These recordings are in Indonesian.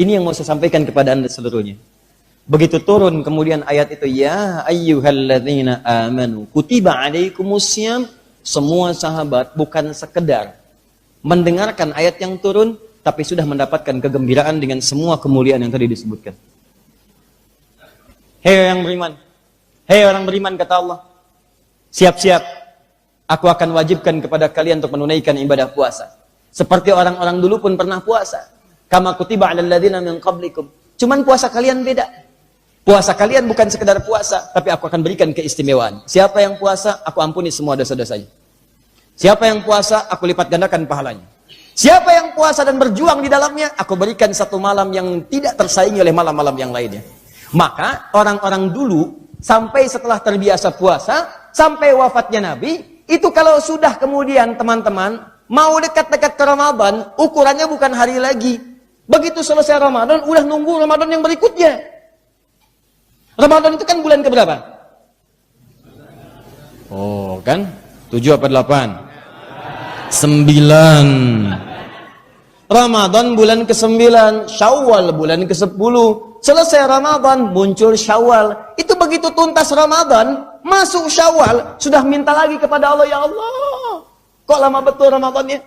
Ini yang mau saya sampaikan kepada Anda seluruhnya. Begitu turun kemudian ayat itu, ya ayyuhalladzina amanu kutiba alaikumussyam, semua sahabat bukan sekedar mendengarkan ayat yang turun, tapi sudah mendapatkan kegembiraan dengan semua kemuliaan yang tadi disebutkan. Hei yang beriman, hei orang beriman, kata Allah, siap-siap, aku akan wajibkan kepada kalian untuk menunaikan ibadah puasa. Seperti orang-orang dulu pun pernah puasa. Kama kutiba 'alal ladzina min qablikum. Cuman puasa kalian beda. Puasa kalian bukan sekedar puasa, tapi aku akan berikan keistimewaan. Siapa yang puasa, aku ampuni semua dosa-dosanya. Siapa yang puasa, aku lipat gandakan pahalanya. Siapa yang puasa dan berjuang di dalamnya, aku berikan satu malam yang tidak tersaingi oleh malam-malam yang lainnya. Maka orang-orang dulu sampai setelah terbiasa puasa, sampai wafatnya Nabi, itu kalau sudah kemudian teman-teman mau dekat-dekat ke Ramadan, ukurannya bukan hari lagi. Begitu selesai Ramadan, udah nunggu Ramadan yang berikutnya. Ramadan itu kan bulan keberapa? Oh kan? 7 apa 8? 9. Ramadan bulan ke-9, Syawal bulan ke-10. Selesai Ramadan, muncul Syawal. Itu begitu tuntas Ramadan, masuk Syawal, sudah minta lagi kepada Allah, ya Allah, kok lama betul Ramadannya?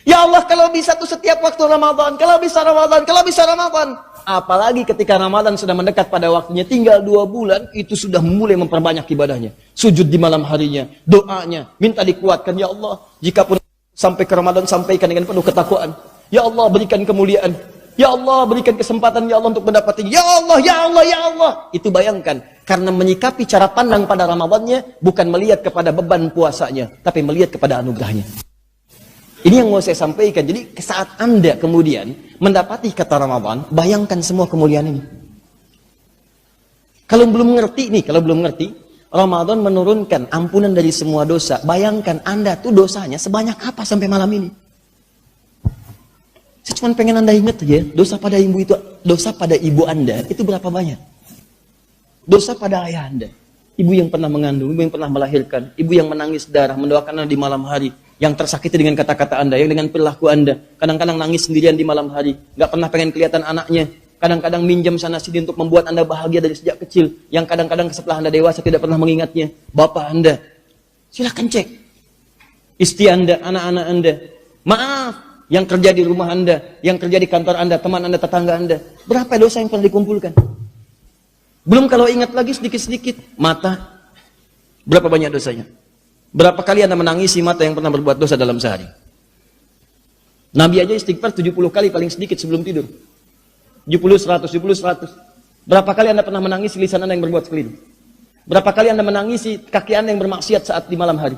Ya Allah, kalau bisa tuh setiap waktu Ramadan, kalau bisa Ramadan, kalau bisa Ramadan. Apalagi ketika Ramadan sudah mendekat pada waktunya, tinggal 2 bulan, itu sudah mulai memperbanyak ibadahnya. Sujud di malam harinya, doanya, minta dikuatkan, ya Allah, jikapun sampai ke Ramadan, sampaikan dengan penuh ketakwaan. Ya Allah, berikan kemuliaan. Ya Allah, berikan kesempatan, ya Allah, untuk mendapati. Ya Allah, ya Allah, ya Allah. Itu bayangkan, karena menyikapi cara pandang pada Ramadannya, bukan melihat kepada beban puasanya, tapi melihat kepada anugerahnya. Ini yang mau saya sampaikan. Jadi saat Anda kemudian mendapati kata Ramadan, bayangkan semua kemuliaan ini. Kalau belum ngerti nih, kalau belum ngerti, Ramadan menurunkan ampunan dari semua dosa. Bayangkan Anda tuh dosanya sebanyak apa sampai malam ini. Saya cuma pengen Anda ingat aja, dosa pada ibu Anda itu berapa banyak? Dosa pada ayah Anda, ibu yang pernah mengandung, ibu yang pernah melahirkan, ibu yang menangis darah, mendoakan Anda di malam hari, yang tersakiti dengan kata-kata Anda, yang dengan perilaku Anda, kadang-kadang nangis sendirian di malam hari, nggak pernah pengen kelihatan anaknya, kadang-kadang minjam sana sini untuk membuat Anda bahagia dari sejak kecil, yang kadang-kadang setelah Anda dewasa tidak pernah mengingatnya, bapak Anda. Silahkan cek istri Anda, anak-anak Anda, maaf, yang kerja di rumah Anda, yang kerja di kantor Anda, teman Anda, tetangga Anda, berapa dosa yang pernah dikumpulkan? Belum kalau ingat lagi sedikit-sedikit, mata, berapa banyak dosanya? Berapa kali Anda menangisi mata yang pernah berbuat dosa dalam sehari? Nabi aja istighfar 70 kali paling sedikit sebelum tidur. 70, 100, 70, 100. Berapa kali Anda pernah menangisi lisan Anda yang berbuat keliru? Berapa kali Anda menangisi kaki Anda yang bermaksiat saat di malam hari?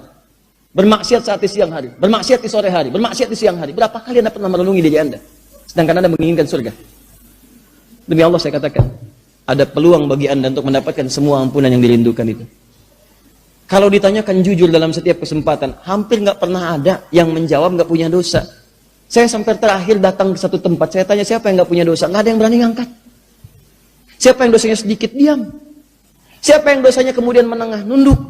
Bermaksiat saat di siang hari? Bermaksiat di sore hari? Bermaksiat di siang hari? Berapa kali Anda pernah merenungi diri Anda? Sedangkan Anda menginginkan surga. Demi Allah saya katakan, ada peluang bagi Anda untuk mendapatkan semua ampunan yang dirindukan itu. Kalau ditanyakan jujur dalam setiap kesempatan, hampir nggak pernah ada yang menjawab nggak punya dosa. Saya sampai terakhir datang ke satu tempat, saya tanya siapa yang nggak punya dosa, nggak ada yang berani ngangkat. Siapa yang dosanya sedikit, diam. Siapa yang dosanya kemudian menengah, nunduk.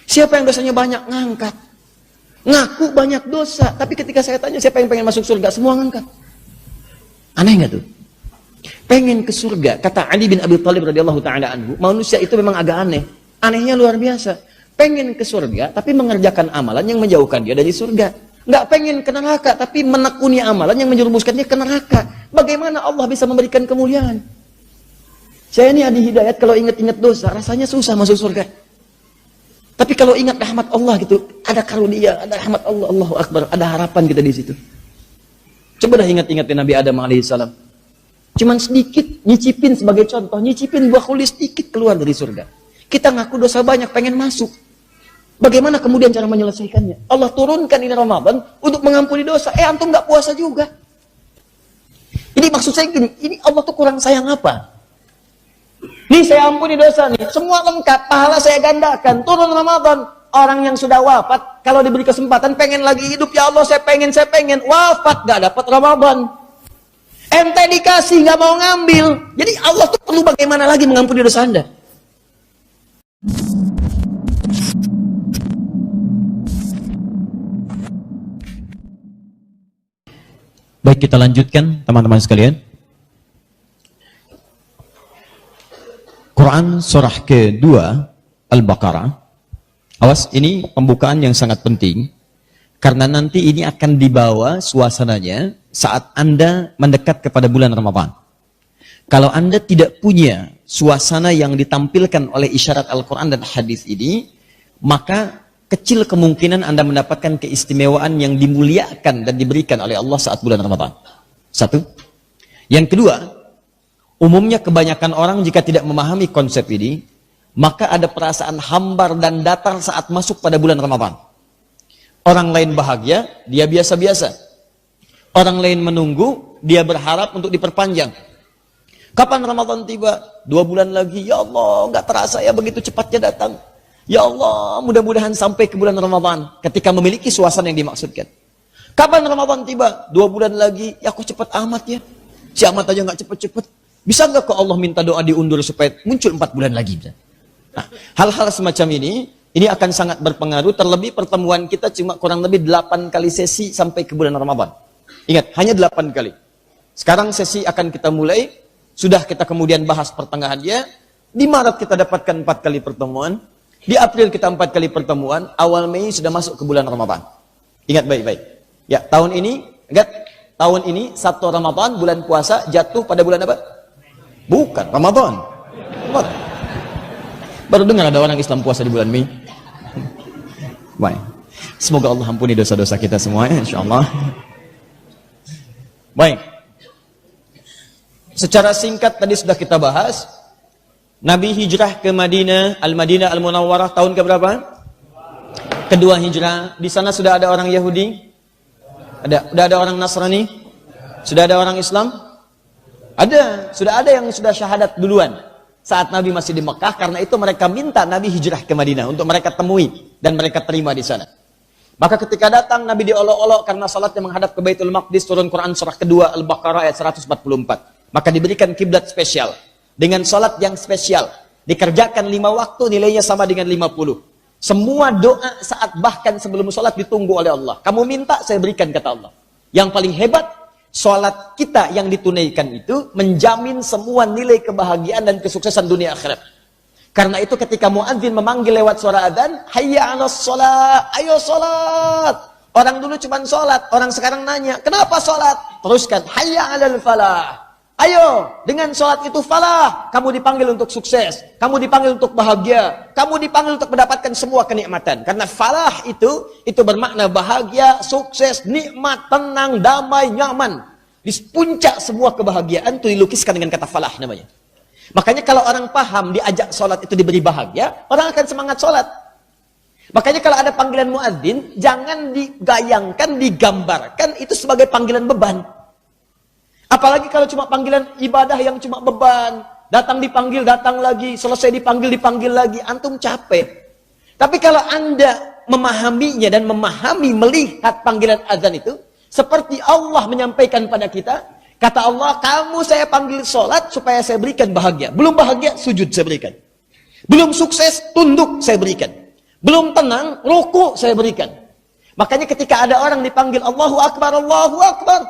Siapa yang dosanya banyak, ngangkat. Ngaku banyak dosa, tapi ketika saya tanya siapa yang pengen masuk surga, semua ngangkat. Aneh nggak tuh? Pengen ke surga, kata Ali bin Abi Thalib radhiyallahu taala anhu, manusia itu memang agak aneh. Anehnya luar biasa. Pengen ke surga, tapi mengerjakan amalan yang menjauhkan dia dari surga. Nggak pengen ke neraka, tapi menekuni amalan yang menjerumuskan dia ke neraka. Bagaimana Allah bisa memberikan kemuliaan? Saya ini ahli hidayat, kalau ingat-ingat dosa, rasanya susah masuk surga. Tapi kalau ingat rahmat Allah gitu, ada karunia, ada rahmat Allah, Allahu Akbar, ada harapan kita di situ. Coba dah ingat-ingat Nabi Adam alaihissalam. Cuman sedikit, nyicipin sebagai contoh, nyicipin buah kulis sedikit keluar dari surga. Kita ngaku dosa banyak, pengen masuk. Bagaimana kemudian cara menyelesaikannya? Allah turunkan ini Ramadan untuk mengampuni dosa. Antum nggak puasa juga. Ini maksud saya gini, ini Allah tuh kurang sayang apa? Nih saya ampuni dosa nih, semua lengkap, pahala saya gandakan. Turun Ramadan, orang yang sudah wafat, kalau diberi kesempatan pengen lagi hidup, ya Allah saya pengen, wafat nggak dapat Ramadan. Ente dikasih nggak mau ngambil. Jadi Allah tuh perlu bagaimana lagi mengampuni dosa Anda? Baik, kita lanjutkan teman-teman sekalian. Quran surah kedua Al-Baqarah. Awas, ini pembukaan yang sangat penting. Karena nanti ini akan dibawa suasananya saat Anda mendekat kepada bulan Ramadan. Kalau Anda tidak punya suasana yang ditampilkan oleh isyarat Al-Quran dan hadis ini, maka kecil kemungkinan Anda mendapatkan keistimewaan yang dimuliakan dan diberikan oleh Allah saat bulan Ramadan. Satu. Yang kedua, umumnya kebanyakan orang jika tidak memahami konsep ini, maka ada perasaan hambar dan datar saat masuk pada bulan Ramadan. Orang lain bahagia, dia biasa-biasa. Orang lain menunggu, dia berharap untuk diperpanjang. Kapan Ramadan tiba? 2 bulan lagi. Ya Allah, nggak terasa ya begitu cepatnya datang. Ya Allah, mudah-mudahan sampai ke bulan Ramadan ketika memiliki suasana yang dimaksudkan. Kapan Ramadan tiba? 2 bulan lagi. Ya kok cepat amat ya? Si amat aja nggak cepet-cepet. Bisa nggak kok Allah minta doa diundur supaya muncul 4 bulan lagi? Nah, hal-hal semacam ini akan sangat berpengaruh. Terlebih pertemuan kita cuma kurang lebih 8 kali sesi sampai ke bulan Ramadan. Ingat, hanya 8 kali. Sekarang sesi akan kita mulai. Sudah kita kemudian bahas pertengahannya. Di Maret kita dapatkan 4 kali pertemuan. Di April kita 4 kali pertemuan. Awal Mei sudah masuk ke bulan Ramadan. Ingat baik-baik. Ya, tahun ini, tahun ini 1 Ramadan, bulan puasa, jatuh pada bulan apa? Bukan, Ramadan. Baru dengar ada orang Islam puasa di bulan Mei. Baik. Semoga Allah ampuni dosa-dosa kita semua, insyaallah. Baik. Secara singkat tadi sudah kita bahas. Nabi hijrah ke Madinah, Al-Madinah Al-Munawwarah tahun keberapa? Kedua hijrah. Di sana sudah ada orang Yahudi? Sudah ada orang Nasrani? Sudah ada orang Islam? Ada. Sudah ada yang sudah syahadat duluan saat Nabi masih di Mekah. Karena itu mereka minta Nabi hijrah ke Madinah untuk mereka temui dan mereka terima di sana. Maka ketika datang Nabi diolok-olok karena salatnya menghadap ke Baitul Maqdis, turun Quran surah kedua Al-Baqarah ayat 144. Maka diberikan kiblat spesial dengan salat yang spesial. Dikerjakan 5 waktu, nilainya sama dengan 50. Semua doa saat bahkan sebelum salat ditunggu oleh Allah. Kamu minta, saya berikan, kata Allah. Yang paling hebat, salat kita yang ditunaikan itu menjamin semua nilai kebahagiaan dan kesuksesan dunia akhirat. Karena itu ketika muadzin memanggil lewat suara adzan, hayya 'alas shalah, ayo salat. Orang dulu cuma salat, orang sekarang nanya, kenapa salat? Teruskan, hayya 'alal falah. Ayo, dengan sholat itu falah. Kamu dipanggil untuk sukses. Kamu dipanggil untuk bahagia. Kamu dipanggil untuk mendapatkan semua kenikmatan. Karena falah itu bermakna bahagia, sukses, nikmat, tenang, damai, nyaman. Di puncak semua kebahagiaan itu dilukiskan dengan kata falah namanya. Makanya kalau orang paham diajak sholat itu diberi bahagia, orang akan semangat sholat. Makanya kalau ada panggilan muadzin, jangan digayangkan, digambarkan itu sebagai panggilan beban. Apalagi kalau cuma panggilan ibadah yang cuma beban. Datang dipanggil, datang lagi. Selesai dipanggil, dipanggil lagi. Antum capek. Tapi kalau Anda memahaminya dan melihat panggilan azan itu. Seperti Allah menyampaikan pada kita. Kata Allah, kamu saya panggil sholat supaya saya berikan bahagia. Belum bahagia, sujud saya berikan. Belum sukses, tunduk saya berikan. Belum tenang, ruku saya berikan. Makanya ketika ada orang dipanggil Allahu Akbar, Allahu Akbar.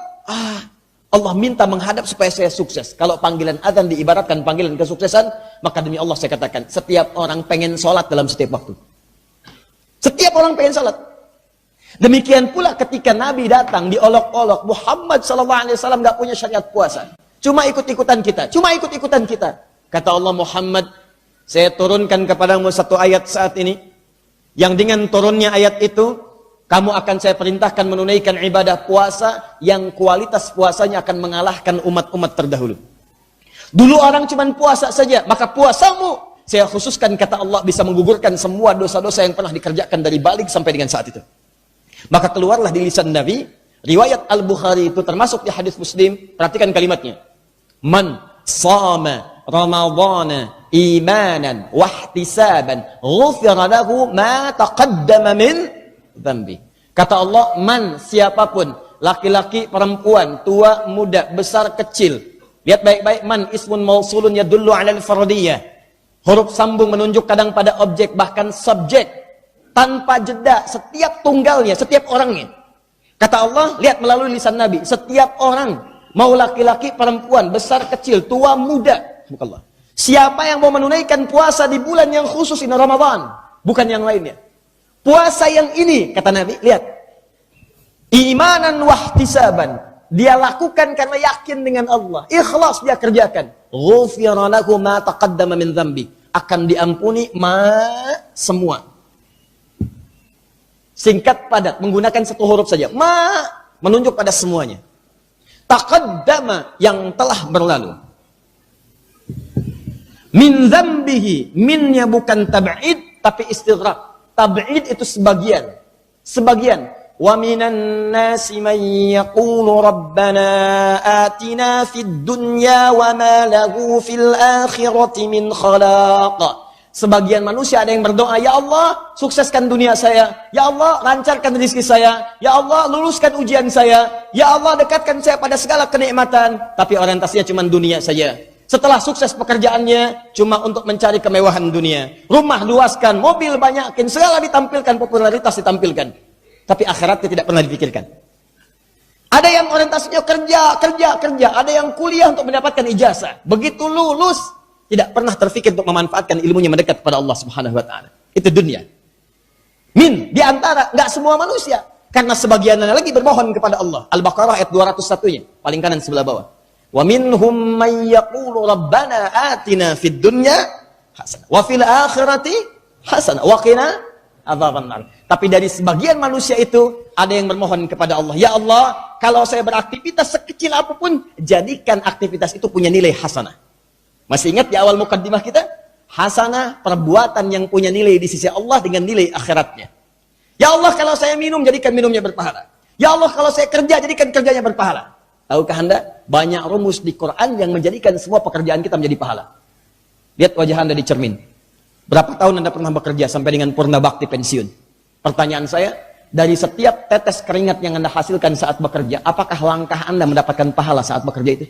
Allah minta menghadap supaya saya sukses. Kalau panggilan azan diibaratkan panggilan kesuksesan, maka demi Allah saya katakan, setiap orang pengen sholat dalam setiap waktu. Setiap orang pengen sholat. Demikian pula ketika Nabi datang diolok-olok, Muhammad SAW gak punya syariat puasa. Cuma ikut-ikutan kita. Kata Allah, Muhammad, saya turunkan kepadamu satu ayat saat ini, yang dengan turunnya ayat itu, kamu akan saya perintahkan menunaikan ibadah puasa yang kualitas puasanya akan mengalahkan umat-umat terdahulu. Dulu orang cuma puasa saja, maka puasamu saya khususkan, kata Allah, bisa menggugurkan semua dosa-dosa yang pernah dikerjakan dari balik sampai dengan saat itu. Maka keluarlah di lisan Nabi, riwayat Al-Bukhari itu termasuk di hadis Muslim, perhatikan kalimatnya. Man sama Ramadhana imanan wahtisaban ghufira lahu ma taqaddama min dzambi. Kata Allah, man, siapapun, laki-laki, perempuan, tua, muda, besar, kecil. Lihat baik-baik, man ismun mausulun yadullu 'alal fardiyah. Huruf sambung menunjuk kadang pada objek, bahkan subjek. Tanpa jeda, setiap tunggalnya, setiap orangnya. Kata Allah, lihat melalui lisan Nabi, setiap orang, mau laki-laki, perempuan, besar, kecil, tua, muda, Allah, Siapa yang mau menunaikan puasa di bulan yang khusus ini Ramadan, bukan yang lainnya. Puasa yang ini, kata Nabi, lihat. Imanan wahtisaban. Dia lakukan karena yakin dengan Allah. Ikhlas dia kerjakan. Ghufira lahu ma taqaddama min dzambi. Akan diampuni semua. Singkat padat, menggunakan satu huruf saja. Menunjuk pada semuanya. Taqaddama yang telah berlalu. Min dzambihi, minnya bukan tab'id tapi istighraq. Tab'id itu sebagian. Wa minan nasi man yaqulu rabbana atina fid dunya wa ma lahu fil akhirati min khalaq. Sebagian manusia ada yang berdoa, ya Allah, sukseskan dunia saya. Ya Allah, lancarkan rezeki saya. Ya Allah, luluskan ujian saya. Ya Allah, dekatkan saya pada segala kenikmatan. Tapi orientasinya cuma dunia saja. Setelah sukses pekerjaannya, cuma untuk mencari kemewahan dunia. Rumah luaskan, mobil banyakin, segala ditampilkan, popularitas ditampilkan. Tapi akhiratnya tidak pernah dipikirkan. Ada yang orientasinya kerja. Ada yang kuliah untuk mendapatkan ijazah. Begitu lulus, tidak pernah terfikir untuk memanfaatkan ilmunya mendekat kepada Allah Subhanahu wa taala. Itu dunia. Di antara, enggak semua manusia. Karena sebagian lagi bermohon kepada Allah. Al-Baqarah ayat 201-nya, paling kanan sebelah bawah. Wa minhum may yaqulu rabbana atina fid dunya hasanah wa fil akhirati hasanah wa qina adzabannar. Tapi dari sebagian manusia itu ada yang bermohon kepada Allah, ya Allah, kalau saya beraktivitas sekecil apapun, jadikan aktivitas itu punya nilai hasanah. Masih ingat di awal mukaddimah kita? Hasanah, perbuatan yang punya nilai di sisi Allah dengan nilai akhiratnya. Ya Allah, kalau saya minum, jadikan minumnya berpahala. Ya Allah, kalau saya kerja, jadikan kerjanya berpahala. Tahukah Anda? Banyak rumus di Quran yang menjadikan semua pekerjaan kita menjadi pahala. Lihat wajah Anda di cermin. Berapa tahun Anda pernah bekerja sampai dengan purna bakti pensiun? Pertanyaan saya, dari setiap tetes keringat yang Anda hasilkan saat bekerja, apakah langkah Anda mendapatkan pahala saat bekerja itu?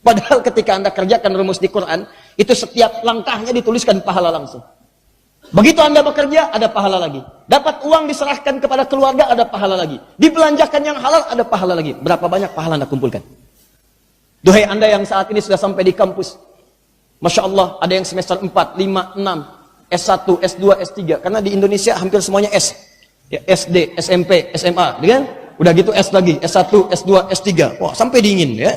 Padahal ketika Anda kerjakan rumus di Quran, itu setiap langkahnya dituliskan pahala langsung. Begitu Anda bekerja, ada pahala lagi. Dapat uang diserahkan kepada keluarga, ada pahala lagi. Dibelanjakan yang halal, ada pahala lagi. Berapa banyak pahala Anda kumpulkan? Duhai Anda yang saat ini sudah sampai di kampus. Masya Allah, ada yang semester 4, 5, 6, S1, S2, S3. Karena di Indonesia hampir semuanya S. Ya, SD, SMP, SMA. Kan? Udah gitu S lagi, S1, S2, S3. Wah, sampai dingin. Ya.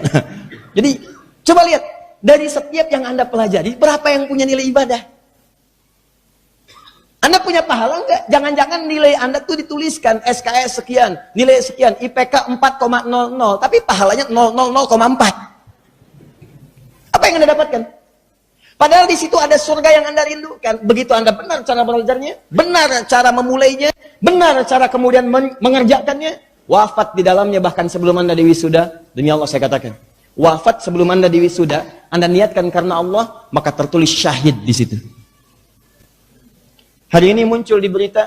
Jadi, coba lihat. Dari setiap yang Anda pelajari, berapa yang punya nilai ibadah? Anda punya pahala enggak? Jangan-jangan nilai Anda tuh dituliskan SKS sekian, nilai sekian, IPK 4,00, tapi pahalanya 0,4. Apa yang Anda dapatkan? Padahal di situ ada surga yang Anda rindukan. Begitu Anda benar cara belajarnya, benar cara memulainya, benar cara kemudian mengerjakannya, wafat di dalamnya bahkan sebelum Anda diwisuda, demi Allah saya katakan, wafat sebelum Anda diwisuda, Anda niatkan karena Allah, maka tertulis syahid di situ. Hari ini muncul di berita,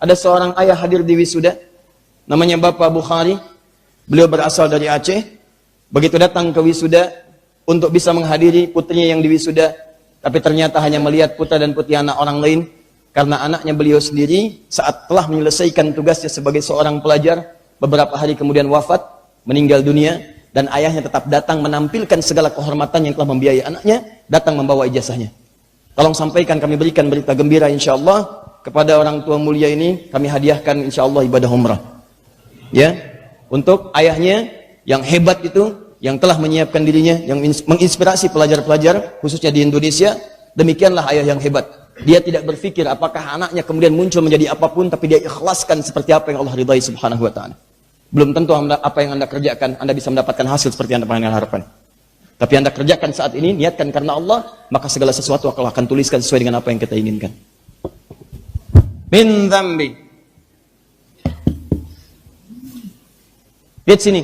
ada seorang ayah hadir di wisuda, namanya Bapak Bukhari, beliau berasal dari Aceh, begitu datang ke wisuda, untuk bisa menghadiri putrinya yang diwisuda, tapi ternyata hanya melihat putra dan putri anak orang lain, karena anaknya beliau sendiri, saat telah menyelesaikan tugasnya sebagai seorang pelajar, beberapa hari kemudian wafat, meninggal dunia, dan ayahnya tetap datang menampilkan segala kehormatan yang telah membiayai anaknya, datang membawa ijazahnya. Tolong sampaikan, kami berikan berita gembira insyaAllah kepada orang tua mulia ini, kami hadiahkan insyaAllah ibadah umrah. Ya, untuk ayahnya yang hebat itu, yang telah menyiapkan dirinya, yang menginspirasi pelajar-pelajar, khususnya di Indonesia, demikianlah ayah yang hebat. Dia tidak berpikir apakah anaknya kemudian muncul menjadi apapun, tapi dia ikhlaskan seperti apa yang Allah ridai subhanahu wa ta'ala. Belum tentu apa yang Anda kerjakan, Anda bisa mendapatkan hasil seperti yang Anda harapkan. Tapi Anda kerjakan saat ini, niatkan karena Allah, maka segala sesuatu Allah akan tuliskan sesuai dengan apa yang kita inginkan. Min dzambi. Lihat sini.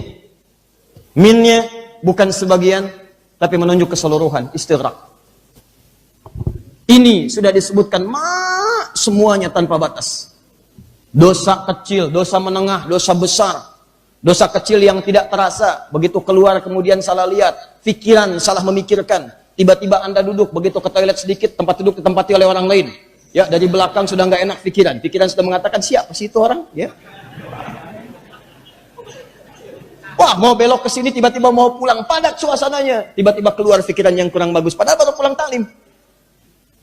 Minnya bukan sebagian, tapi menunjuk keseluruhan, istighraq. Ini sudah disebutkan semuanya tanpa batas. Dosa kecil, dosa menengah, dosa besar. Dosa kecil yang tidak terasa, begitu keluar kemudian salah lihat, pikiran salah memikirkan, tiba-tiba Anda duduk, begitu ke toilet sedikit, tempat duduk ditempati oleh orang lain. Ya, dari belakang sudah nggak enak pikiran sudah mengatakan, siapa sih itu orang? Ya. Wah, mau belok ke sini, tiba-tiba mau pulang, padat suasananya. Tiba-tiba keluar pikiran yang kurang bagus, padahal baru pulang taklim.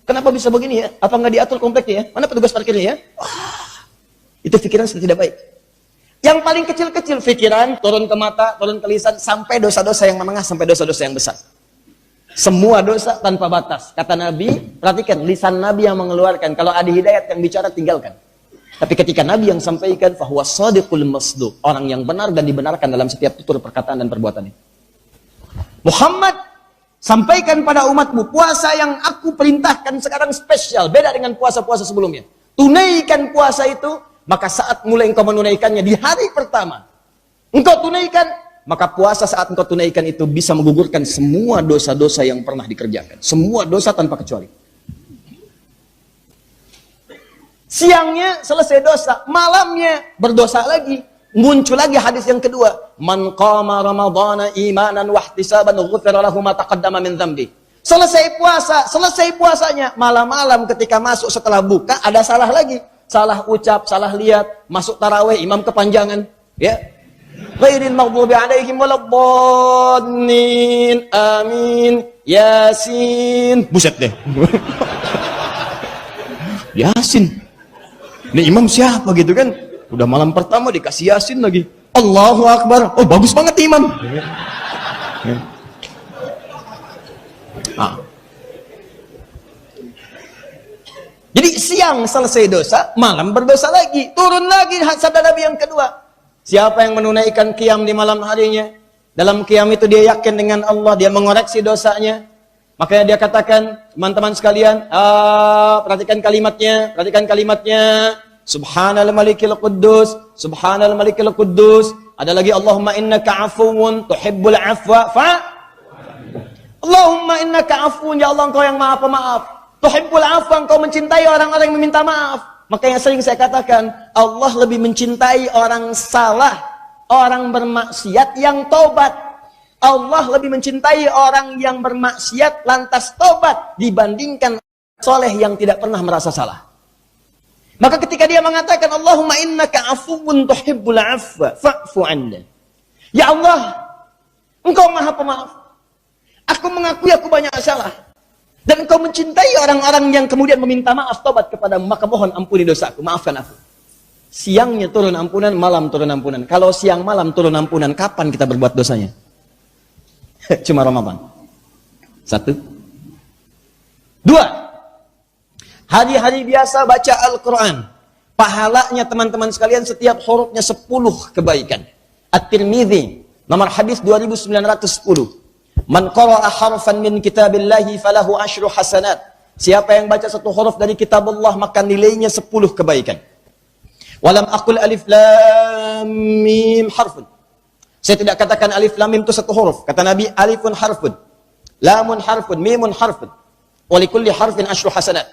Kenapa bisa begini ya? Apa nggak diatur kompleknya ya? Mana petugas parkirnya ya? Wah, itu pikiran sudah tidak baik. Yang paling kecil-kecil pikiran, turun ke mata, turun ke lisan, sampai dosa-dosa yang menengah, sampai dosa-dosa yang besar. Semua dosa tanpa batas. Kata Nabi, perhatikan, lisan Nabi yang mengeluarkan. Kalau ada hidayat yang bicara, tinggalkan. Tapi ketika Nabi yang sampaikan, fahuwa shadiqul masduq, orang yang benar dan dibenarkan dalam setiap tutur perkataan dan perbuatannya. Muhammad, sampaikan pada umatmu, puasa yang aku perintahkan sekarang spesial, beda dengan puasa-puasa sebelumnya. Tunaikan puasa itu, maka saat mulai engkau menunaikannya di hari pertama, engkau tunaikan, maka puasa saat engkau tunaikan itu bisa menggugurkan semua dosa-dosa yang pernah dikerjakan. Semua dosa tanpa kecuali. Siangnya selesai dosa, malamnya berdosa lagi. Muncul lagi hadis yang kedua, man qama ramadhana imanan wahtisaban ghufira lahu ma taqaddama min dzambi. Selesai puasanya, malam-malam ketika masuk setelah buka ada salah lagi. Salah ucap, salah lihat, masuk tarawih, imam kepanjangan, ya. Ghairil maghdubi alaihim waladdallin. Amin. Yasin. Buset deh. Yasin. Ini imam siapa gitu kan? Udah malam pertama dikasih Yasin lagi. Allahu Akbar. Oh, bagus banget imam. Jadi siang selesai dosa, malam berdosa lagi. Turun lagi sabda Nabi yang kedua. Siapa yang menunaikan qiyam di malam harinya, dalam qiyam itu dia yakin dengan Allah, dia mengoreksi dosanya. Makanya dia katakan, teman-teman sekalian, perhatikan kalimatnya. Subhanal malikil quddus, subhanal malikil quddus. Ada lagi, Allahumma innaka afuwun tuhibbul afwa Allahumma innaka afuwun, ya Allah engkau yang maha pemaaf. Tuhibbul afwa, engkau mencintai orang-orang yang meminta maaf. Makanya sering saya katakan, Allah lebih mencintai orang salah, orang bermaksiat yang tobat. Allah lebih mencintai orang yang bermaksiat lantas tobat dibandingkan soleh yang tidak pernah merasa salah. Maka ketika dia mengatakan Allahumma innaka afuwun tuhibbul afwa fa'fu 'anna. Ya Allah, engkau maha pemaaf. Aku mengakui aku banyak salah. Dan engkau mencintai orang-orang yang kemudian meminta maaf tobat kepadamu, maka mohon ampuni dosaku, maafkan aku. Siangnya turun ampunan, malam turun ampunan. Kalau siang malam turun ampunan, kapan kita berbuat dosanya? Cuma Ramadan. 1. 2. Hari-hari biasa baca Al-Quran. Pahalanya teman-teman sekalian setiap hurufnya 10 kebaikan. At-Tirmidzi, nomor hadis 2910. Man qara'a harfan min kitabillahi falahu asyru hasanat. Siapa yang baca satu huruf dari kitab Allah, maka nilainya 10 kebaikan. Walam aqul alif lam mim harfun. Saya tidak katakan alif lam mim itu satu huruf. Kata Nabi, alifun harfun, lamun harfun, mimun harfun. Wa likulli harfin asyru hasanat.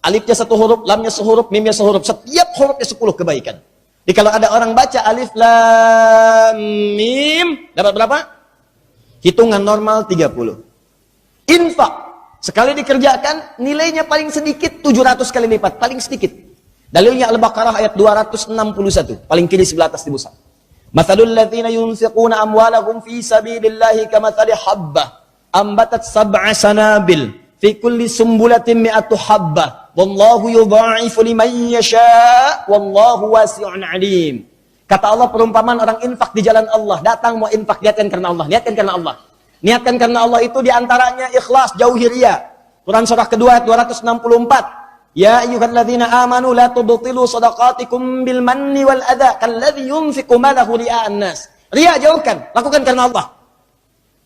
Alifnya satu huruf, lamnya sehuruf, mimnya sehuruf. Setiap hurufnya 10 kebaikan. Jadi kalau ada orang baca alif lam mim, dapat berapa? Hitungan normal 30. Infak sekali dikerjakan nilainya paling sedikit 700 kali lipat, paling sedikit. Dalilnya Al-Baqarah ayat 261, paling kiri sebelah atas di busar. Mathalul ladzina yunfiquna amwalahum fi sabilillahi kamathali habbah ambatat sab'a sanabil fi kulli sumbulatin mi'atu habbah wallahu yudha'ifu liman yasha' wallahu wasi'un 'alim. Kata Allah, perumpamaan orang infak di jalan Allah. Datang mau infak, niatkan karena Allah, niatkan karena Allah. Niatkan karena Allah itu diantaranya ikhlas, jauhi riya. Quran surah kedua ayat 264. Ya ayyuhalladzina amanu la tubtilu shadaqatikum bil manni wal adza kalladzi yunfiqu malahu ria'an nas. Riya jauhkan, lakukan karena Allah.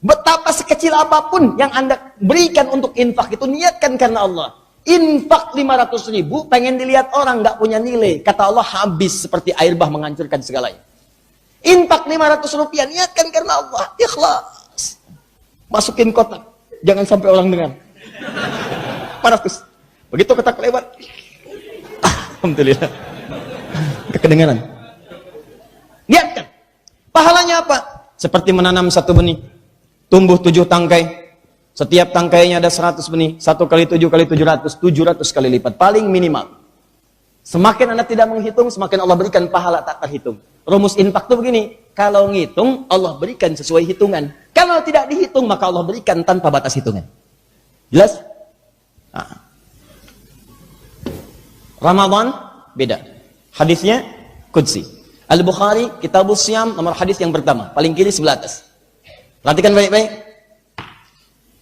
Betapa sekecil apapun yang Anda berikan untuk infak itu, niatkan karena Allah. Infak 500.000 pengen dilihat orang, nggak punya nilai. Kata Allah, habis seperti air bah menghancurkan segalanya. Infak 500 rupiah, niatkan karena Allah, ikhlas. Masukin kotak, jangan sampai orang dengar. 400. Begitu kotak lewat, alhamdulillah, kedengaran. Niatkan. Pahalanya apa? Seperti menanam satu benih, tumbuh 7 tangkai. Setiap tangkainya ada 100 benih. 1 kali 7 kali 700, 700 kali lipat, paling minimal. Semakin Anda tidak menghitung, semakin Allah berikan pahala tak terhitung. Rumus infak itu begini, kalau ngitung, Allah berikan sesuai hitungan. Kalau tidak dihitung, maka Allah berikan tanpa batas hitungan. Jelas? Nah. Ramadan, beda. Hadisnya, Qudsi. Al-Bukhari, Kitabus Siyam, nomor hadis yang pertama. Paling kiri sebelah atas. Perhatikan baik-baik.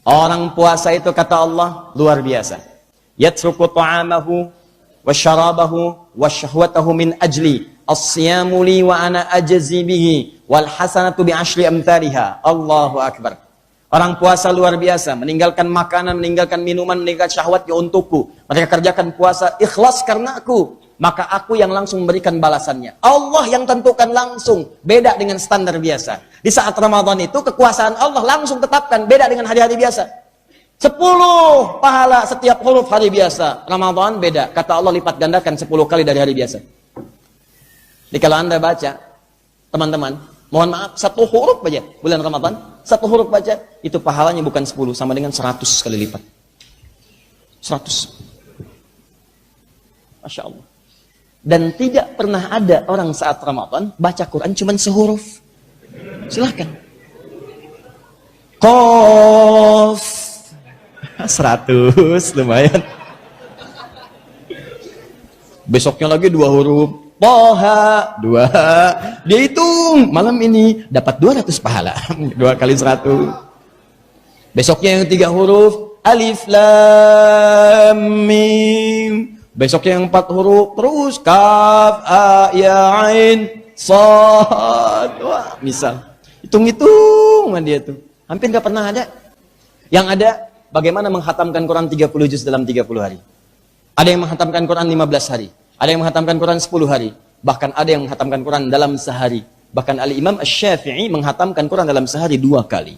Orang puasa itu, kata Allah, luar biasa. Yatruku ta'amahu, wa syarabahu, wa syahwatahu min ajli. As-siyamu li wa ana ajzi bihi wal hasanatu bi asyri amthaliha. Allahu akbar. Orang puasa luar biasa, meninggalkan makanan, meninggalkan minuman, meninggalkan syahwatnya untukku. Mereka kerjakan puasa ikhlas karena aku, maka aku yang langsung memberikan balasannya. Allah yang tentukan langsung, beda dengan standar biasa. Di saat Ramadan itu kekuasaan Allah langsung tetapkan, beda dengan hari-hari biasa. 10 pahala setiap huruf hari biasa. Ramadan beda, kata Allah lipat gandakan 10 kali dari hari biasa. Jadi kalau Anda baca, teman-teman, mohon maaf, 1 huruf saja bulan Ramadan, 1 huruf baca, itu pahalanya bukan 10, sama dengan 100 kali lipat. 100. Masya Allah. Dan tidak pernah ada orang saat Ramadan baca Quran cuma sehuruf. Silahkan. Qaf 100, lumayan. Besoknya lagi 2 huruf. Toha 2. Dia hitung malam ini dapat 200 pahala. 2 kali 100. Besoknya yang 3 huruf, alif lam mim. Besoknya yang 4 huruf, terus kaf a ya ain sad. Wah, misal. Hitung-hitung dia tuh. Hampir nggak pernah ada. Yang ada bagaimana menghatamkan Quran 30 juz dalam 30 hari. Ada yang menghatamkan Quran 15 hari. Ada yang menghatamkan Quran 10 hari. Bahkan ada yang menghatamkan Quran dalam sehari. Bahkan Al-Imam Asy-Syafi'i menghatamkan Quran dalam sehari 2 kali.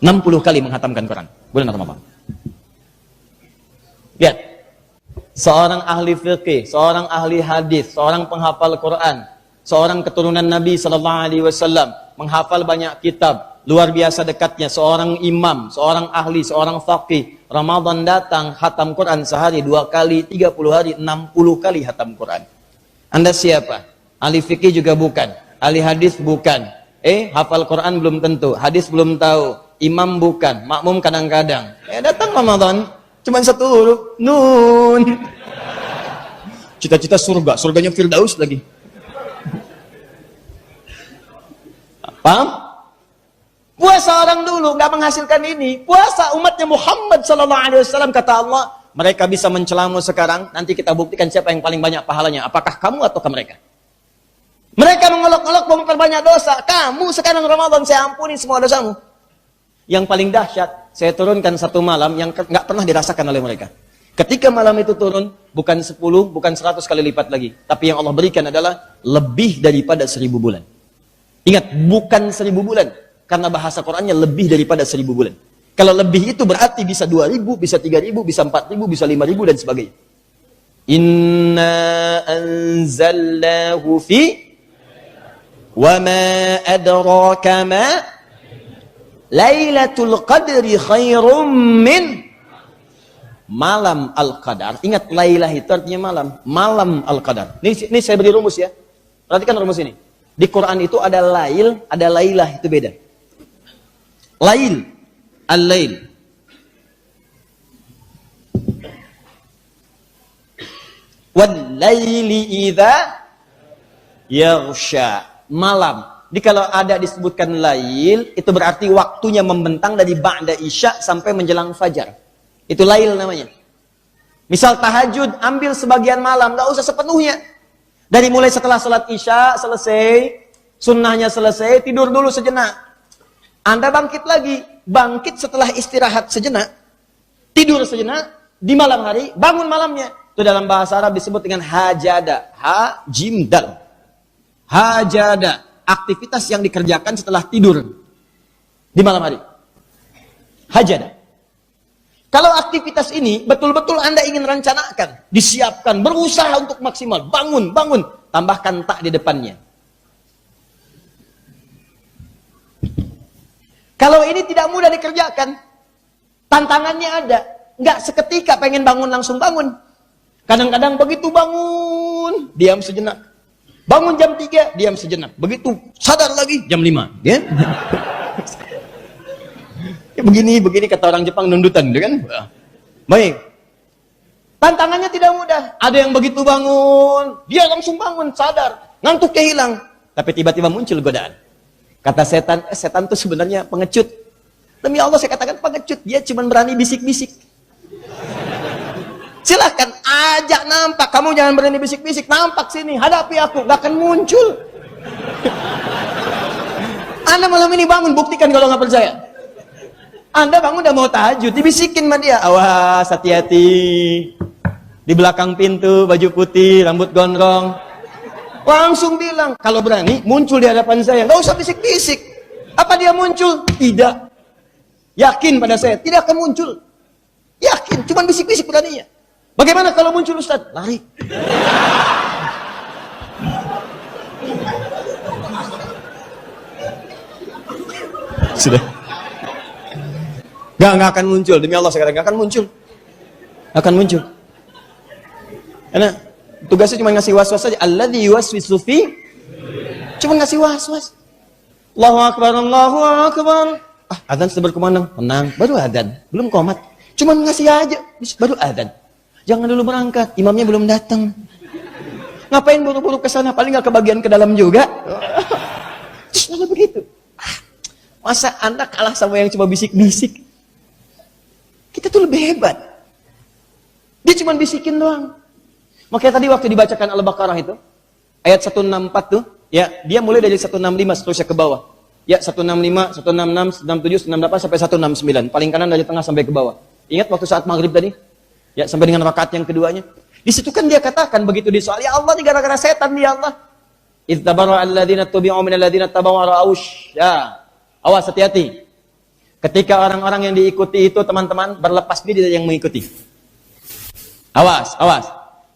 60 kali menghatamkan Quran bulan Ramadan. Lihat. Seorang ahli fikih, seorang ahli hadis, seorang penghafal Quran, seorang keturunan Nabi sallallahu alaihi wasallam, menghafal banyak kitab, luar biasa dekatnya, seorang imam, seorang ahli, seorang faqih. Ramadan datang, khatam Quran sehari 2 kali, 30 hari, 60 kali khatam Quran. Anda siapa? Ahli fikih juga bukan, ahli hadis bukan. Hafal Quran belum tentu, hadis belum tahu, imam bukan, makmum kadang-kadang. Datang Ramadan, cuma 1 huruf, nun. Cita-cita surga, surganya Firdaus lagi. Paham? Puasa orang dulu nggak menghasilkan ini. Puasa umatnya Muhammad sallallahu alaihi wasallam, kata Allah, mereka bisa mencelamu sekarang, nanti kita buktikan siapa yang paling banyak pahalanya. Apakah kamu ataukah mereka? Mereka mengolok-olok memperbanyak dosa. Kamu sekarang Ramadan, saya ampuni semua dosamu. Yang paling dahsyat, saya turunkan 1 malam yang nggak pernah dirasakan oleh mereka. Ketika malam itu turun, bukan 10, bukan 100 kali lipat lagi. Tapi yang Allah berikan adalah lebih daripada 1000 bulan. Ingat, bukan 1000 bulan. Karena bahasa Qurannya lebih daripada 1000 bulan. Kalau lebih itu berarti bisa 2000, bisa 3000, bisa 4000, bisa 5000 dan sebagainya. Inna anzalnahu fi wa ma adraka ma Lailatul Qadri khairum min malam Al-Qadar. Ingat, Lailah itu artinya malam. Malam Al-Qadar. Ini saya beri rumus ya. Perhatikan rumus ini. Di Quran itu ada Lail, ada Lailah, itu beda. Lail, al-lail. Wal-laili idza yaghsha. Malam. Jadi kalau ada disebutkan lail, itu berarti waktunya membentang dari ba'da isya sampai menjelang fajar. Itu lail namanya. Misal tahajud, ambil sebagian malam, nggak usah sepenuhnya. Dari mulai setelah salat isya selesai, sunnahnya selesai, tidur dulu sejenak. Anda bangkit lagi, bangkit setelah istirahat sejenak, tidur sejenak, di malam hari, bangun malamnya. Itu dalam bahasa Arab disebut dengan hajada. Ha-jim dal. Hajada. Aktivitas yang dikerjakan setelah tidur di malam hari. Hajada. Kalau aktivitas ini betul-betul Anda ingin rencanakan, disiapkan, berusaha untuk maksimal, bangun, tambahkan tak di depannya. Kalau ini tidak mudah dikerjakan, tantangannya ada. Nggak seketika pengen bangun langsung bangun. Kadang-kadang begitu bangun, diam sejenak. Bangun jam 3, diam sejenak. Begitu sadar lagi jam 5, ya. Ya begini kata orang Jepang, nundutan, gitu kan? Baik. Tantangannya tidak mudah. Ada yang begitu bangun, dia langsung bangun, sadar, ngantuknya hilang. Tapi tiba-tiba muncul godaan. Kata setan, setan itu sebenarnya pengecut. Demi Allah saya katakan pengecut, dia cuma berani bisik-bisik. Silahkan ajak nampak, kamu jangan berani bisik-bisik, nampak sini, hadapi aku, gak akan muncul. Anda malam ini bangun, buktikan kalau nggak percaya. Anda bangun udah mau tahajud, dibisikin sama dia, awas hati-hati. Di belakang pintu, baju putih, rambut gondrong. Langsung bilang, kalau berani muncul di hadapan saya, nggak usah bisik-bisik. Apa dia muncul? Tidak. Yakin pada saya, tidak akan muncul. Yakin, cuma bisik-bisik beraninya. Bagaimana kalau muncul Ustaz? Lari. Sudah. Nggak akan muncul. Demi Allah sekarang nggak akan muncul. Akan muncul. Karena tugasnya cuma ngasih was-was saja. Alladzi yuwaswisu fi. Cuma ngasih was-was. Allahu Akbar, Allahu Akbar. Adzan sudah berkumandang. Tenang, baru adzan. Belum qomat. Cuma ngasih aja, baru adzan. Jangan dulu berangkat, imamnya belum datang. Ngapain buru-buru ke sana? Paling nggak kebagian ke dalam juga. Selalu begitu. Masa Anda kalah sama yang cuma bisik-bisik? Kita tuh lebih hebat. Dia cuma bisikin doang. Makanya tadi waktu dibacakan Al-Baqarah itu, ayat 164 tuh, ya, dia mulai dari 165 seterusnya ke bawah. Ya, 165, 166, 167, 168 sampai 169. Paling kanan dari tengah sampai ke bawah. Ingat waktu saat maghrib tadi? Ya, sampai dengan rakaat yang keduanya. Di situ kan dia katakan begitu di soal, ya Allah, ini gara-gara setan ya Allah. Idzabara alladziina tubi'u min alladziina tabawu ra'aush. Ya. Awas, hati-hati. Ketika orang-orang yang diikuti itu teman-teman berlepas diri dari yang mengikuti. Awas, awas.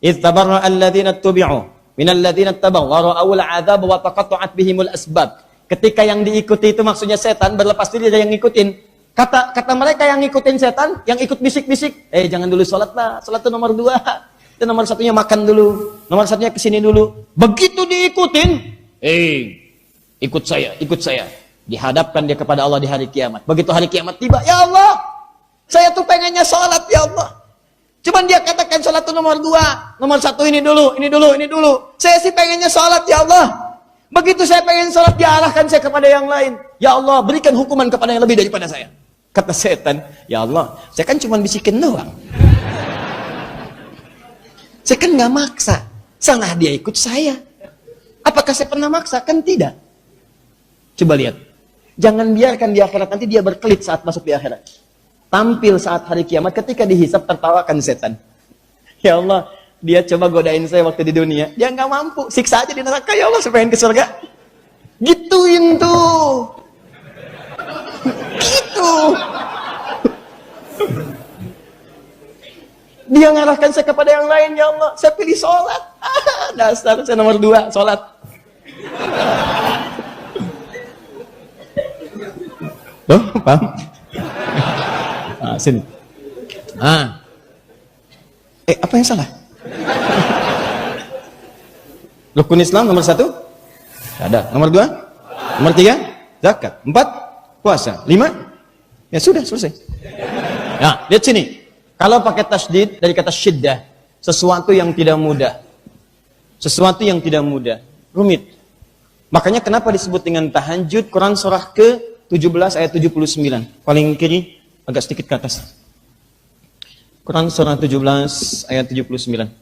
Idzabara alladziina tubi'u min alladziina tabawu ra'awul 'adzab wa taqatta'at bihimul asbab. Ketika yang diikuti itu maksudnya setan berlepas diri dari yang ngikutin. Kata mereka yang ngikutin setan, yang ikut bisik-bisik, jangan dulu sholat lah, sholat itu nomor 2. Itu nomor satunya makan dulu, nomor satunya kesini dulu. Begitu diikutin, ikut saya. Dihadapkan dia kepada Allah di hari kiamat. Begitu hari kiamat tiba, ya Allah, saya tuh pengennya sholat ya Allah. Cuman dia katakan sholat itu nomor 2, nomor 1 ini dulu. Saya sih pengennya sholat ya Allah. Begitu saya pengen sholat, diarahkan saya kepada yang lain. Ya Allah, berikan hukuman kepada yang lebih daripada saya. Kata setan, ya Allah, saya kan cuma bisikin doang. Saya kan nggak maksa. Salah dia ikut saya. Apakah saya pernah maksa? Kan tidak. Coba lihat. Jangan biarkan di akhirat nanti dia berkelit saat masuk di akhirat. Tampil saat hari kiamat, ketika dihisap tertawakan setan. Ya Allah, dia coba godain saya waktu di dunia. Dia nggak mampu. Siksa aja di neraka. Ya Allah, saya pengen ke surga. Gituin tuh. Gitu. Dia ngarahkan saya kepada yang lain. Ya Allah, saya pilih sholat. Dasar, saya nomor 2, sholat. Loh, paham? Sini. Apa yang salah? Rukun Islam nomor 1? Ada. Nomor 2? Nomor 3? Zakat. 4? Puasa. 5? Ya sudah, selesai. Nah, lihat sini. Kalau pakai tasdid dari kata syiddah, sesuatu yang tidak mudah. Sesuatu yang tidak mudah. Rumit. Makanya kenapa disebut dengan tahajud? Quran surah ke-17 ayat 79. Paling kiri, agak sedikit ke atas. Quran surah 17 ayat 79.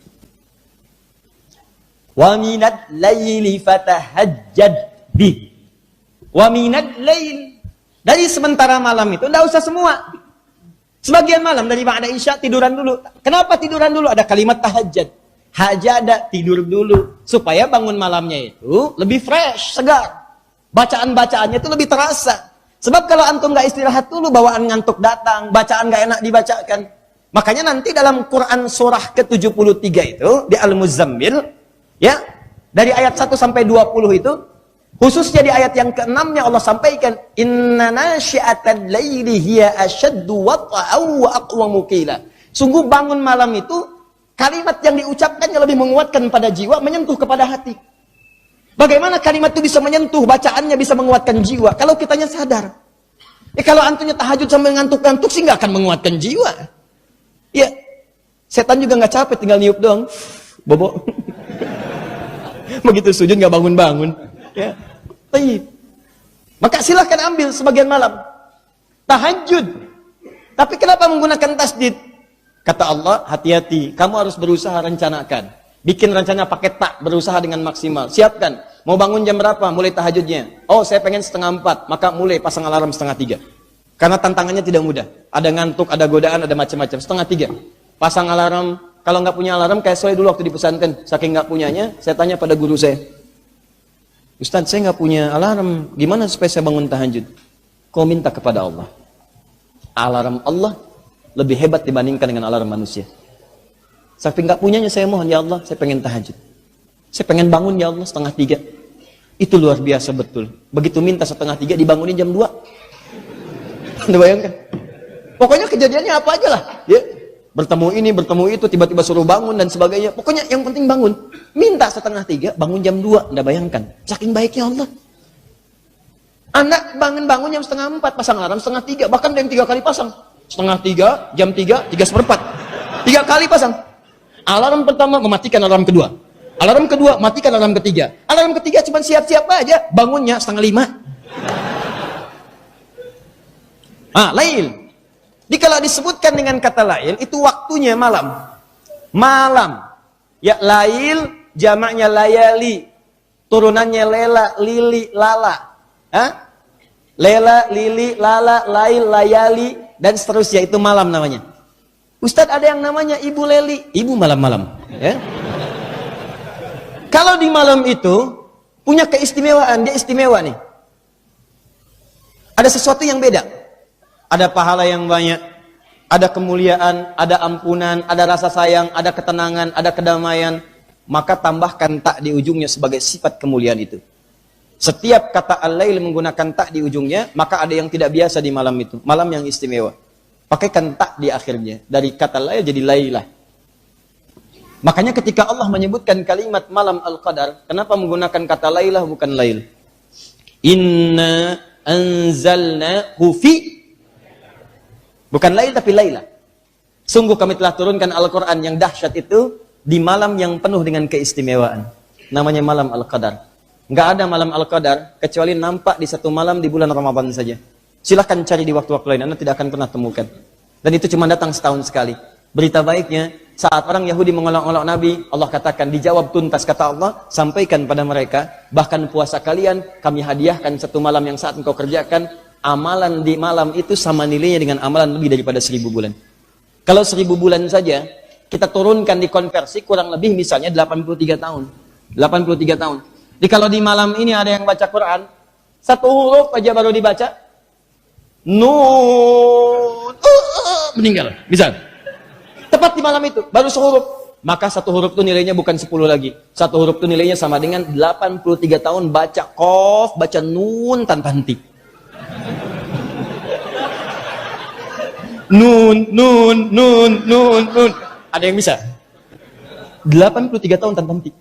Wa minat laili fatahajjad bi. Wa minat lail. Dari sementara malam itu, tidak usah semua. Sebagian malam dari ba'da isya tiduran dulu. Kenapa tiduran dulu? Ada kalimat tahajjud. Hajada, tidur dulu. Supaya bangun malamnya itu lebih fresh, segar. Bacaan-bacaannya itu lebih terasa. Sebab kalau antum nggak istirahat dulu, bawaan ngantuk datang, bacaan nggak enak dibacakan. Makanya nanti dalam Quran surah ke-73 itu, di Al-Muzammil, ya, dari ayat 1 sampai 20 itu, khususnya di ayat yang ke-6-nya Allah sampaikan, inna nasyi'atal laili hiya ashaddu wat'an wa aqwamu qila. Sungguh bangun malam itu kalimat yang diucapkannya lebih menguatkan pada jiwa, menyentuh kepada hati. Bagaimana kalimat itu bisa menyentuh, bacaannya bisa menguatkan jiwa kalau kitanya sadar. Kalau antunya tahajud sambil ngantuk-ngantuk sih nggak akan menguatkan jiwa. Ya, setan juga nggak capek, tinggal niup doang. Bobo. Begitu sujud nggak bangun-bangun. Ya. Maka silahkan ambil sebagian malam. Tahajud. Tapi kenapa menggunakan tasdid? Kata Allah, hati-hati. Kamu harus berusaha rencanakan. Bikin rencana pakai tak, berusaha dengan maksimal. Siapkan. Mau bangun jam berapa? Mulai tahajudnya. Oh, saya pengen 3:30. Maka mulai pasang alarm 2:30. Karena tantangannya tidak mudah. Ada ngantuk, ada godaan, ada macam-macam. 2:30. Pasang alarm. Kalau nggak punya alarm, kayak saya dulu waktu di pesantren. Saking nggak punyanya, saya tanya pada guru saya. Ustaz, saya nggak punya alarm. Gimana supaya saya bangun tahajud? Kau minta kepada Allah. Alarm Allah lebih hebat dibandingkan dengan alarm manusia. Saking nggak punyanya, saya mohon, ya Allah, saya pengen tahajud. Saya pengen bangun, ya Allah, 2:30. Itu luar biasa betul. Begitu minta 2:30, dibangunin jam 2. Anda bayangkan? Pokoknya kejadiannya apa aja lah. Ya. Bertemu ini, bertemu itu, tiba-tiba suruh bangun dan sebagainya. Pokoknya yang penting bangun. Minta 2:30, bangun jam 2. Anda bayangkan? Saking baiknya Allah. Anak bangun jam 3:30, pasang alarm 2:30. Bahkan ada yang 3 kali pasang. 2:30, jam 3, 3:15. 3 kali pasang. Alarm pertama mematikan alarm kedua. Alarm kedua matikan alarm ketiga. Alarm ketiga cuma siap-siap aja, bangunnya 4:30. Lail. Jadi kalau disebutkan dengan kata lail, itu waktunya malam. Malam. Ya, lail jamaknya layali. Turunannya lela, lili, lala. Lela, lili, lala, lail, layali, dan seterusnya. Itu malam namanya. Ustadz, ada yang namanya Ibu Leli. Ibu malam-malam. Ya. Kalau di malam itu, punya keistimewaan. Dia istimewa nih. Ada sesuatu yang beda. Ada pahala yang banyak. Ada kemuliaan, ada ampunan, ada rasa sayang, ada ketenangan, ada kedamaian. Maka tambahkan tak di ujungnya sebagai sifat kemuliaan itu. Setiap kata al-lail menggunakan tak di ujungnya, maka ada yang tidak biasa di malam itu. Malam yang istimewa. Pakaikan tak di akhirnya. Dari kata lail jadi lailah. Makanya ketika Allah menyebutkan kalimat malam al-qadar, kenapa menggunakan kata lailah bukan lail? Inna anzalnahu fi. Bukan lail tapi lailah. Sungguh kami telah turunkan Al-Quran yang dahsyat itu di malam yang penuh dengan keistimewaan. Namanya malam al-qadar. Nggak ada malam al-qadar kecuali nampak di satu malam di bulan Ramadan saja. Silahkan cari di waktu-waktu lain, Anda tidak akan pernah temukan. Dan itu cuma datang setahun sekali. Berita baiknya, saat orang Yahudi mengolok-olok Nabi, Allah katakan, dijawab tuntas, kata Allah, sampaikan pada mereka, bahkan puasa kalian, kami hadiahkan satu malam yang saat engkau kerjakan, amalan di malam itu sama nilainya dengan amalan lebih daripada 1000 bulan. Kalau 1000 bulan saja, kita turunkan di konversi, kurang lebih misalnya 83 tahun. 83 tahun. Jadi kalau di malam ini ada yang baca Quran, satu huruf aja baru dibaca, Nun, meninggal, misal. Tepat di malam itu, baru sehuruf. Maka satu huruf itu nilainya bukan 10 lagi. Satu huruf itu nilainya sama dengan 83 tahun baca Qaf, baca Nun tanpa henti. Nun. Ada yang bisa? 83 tahun tanpa henti.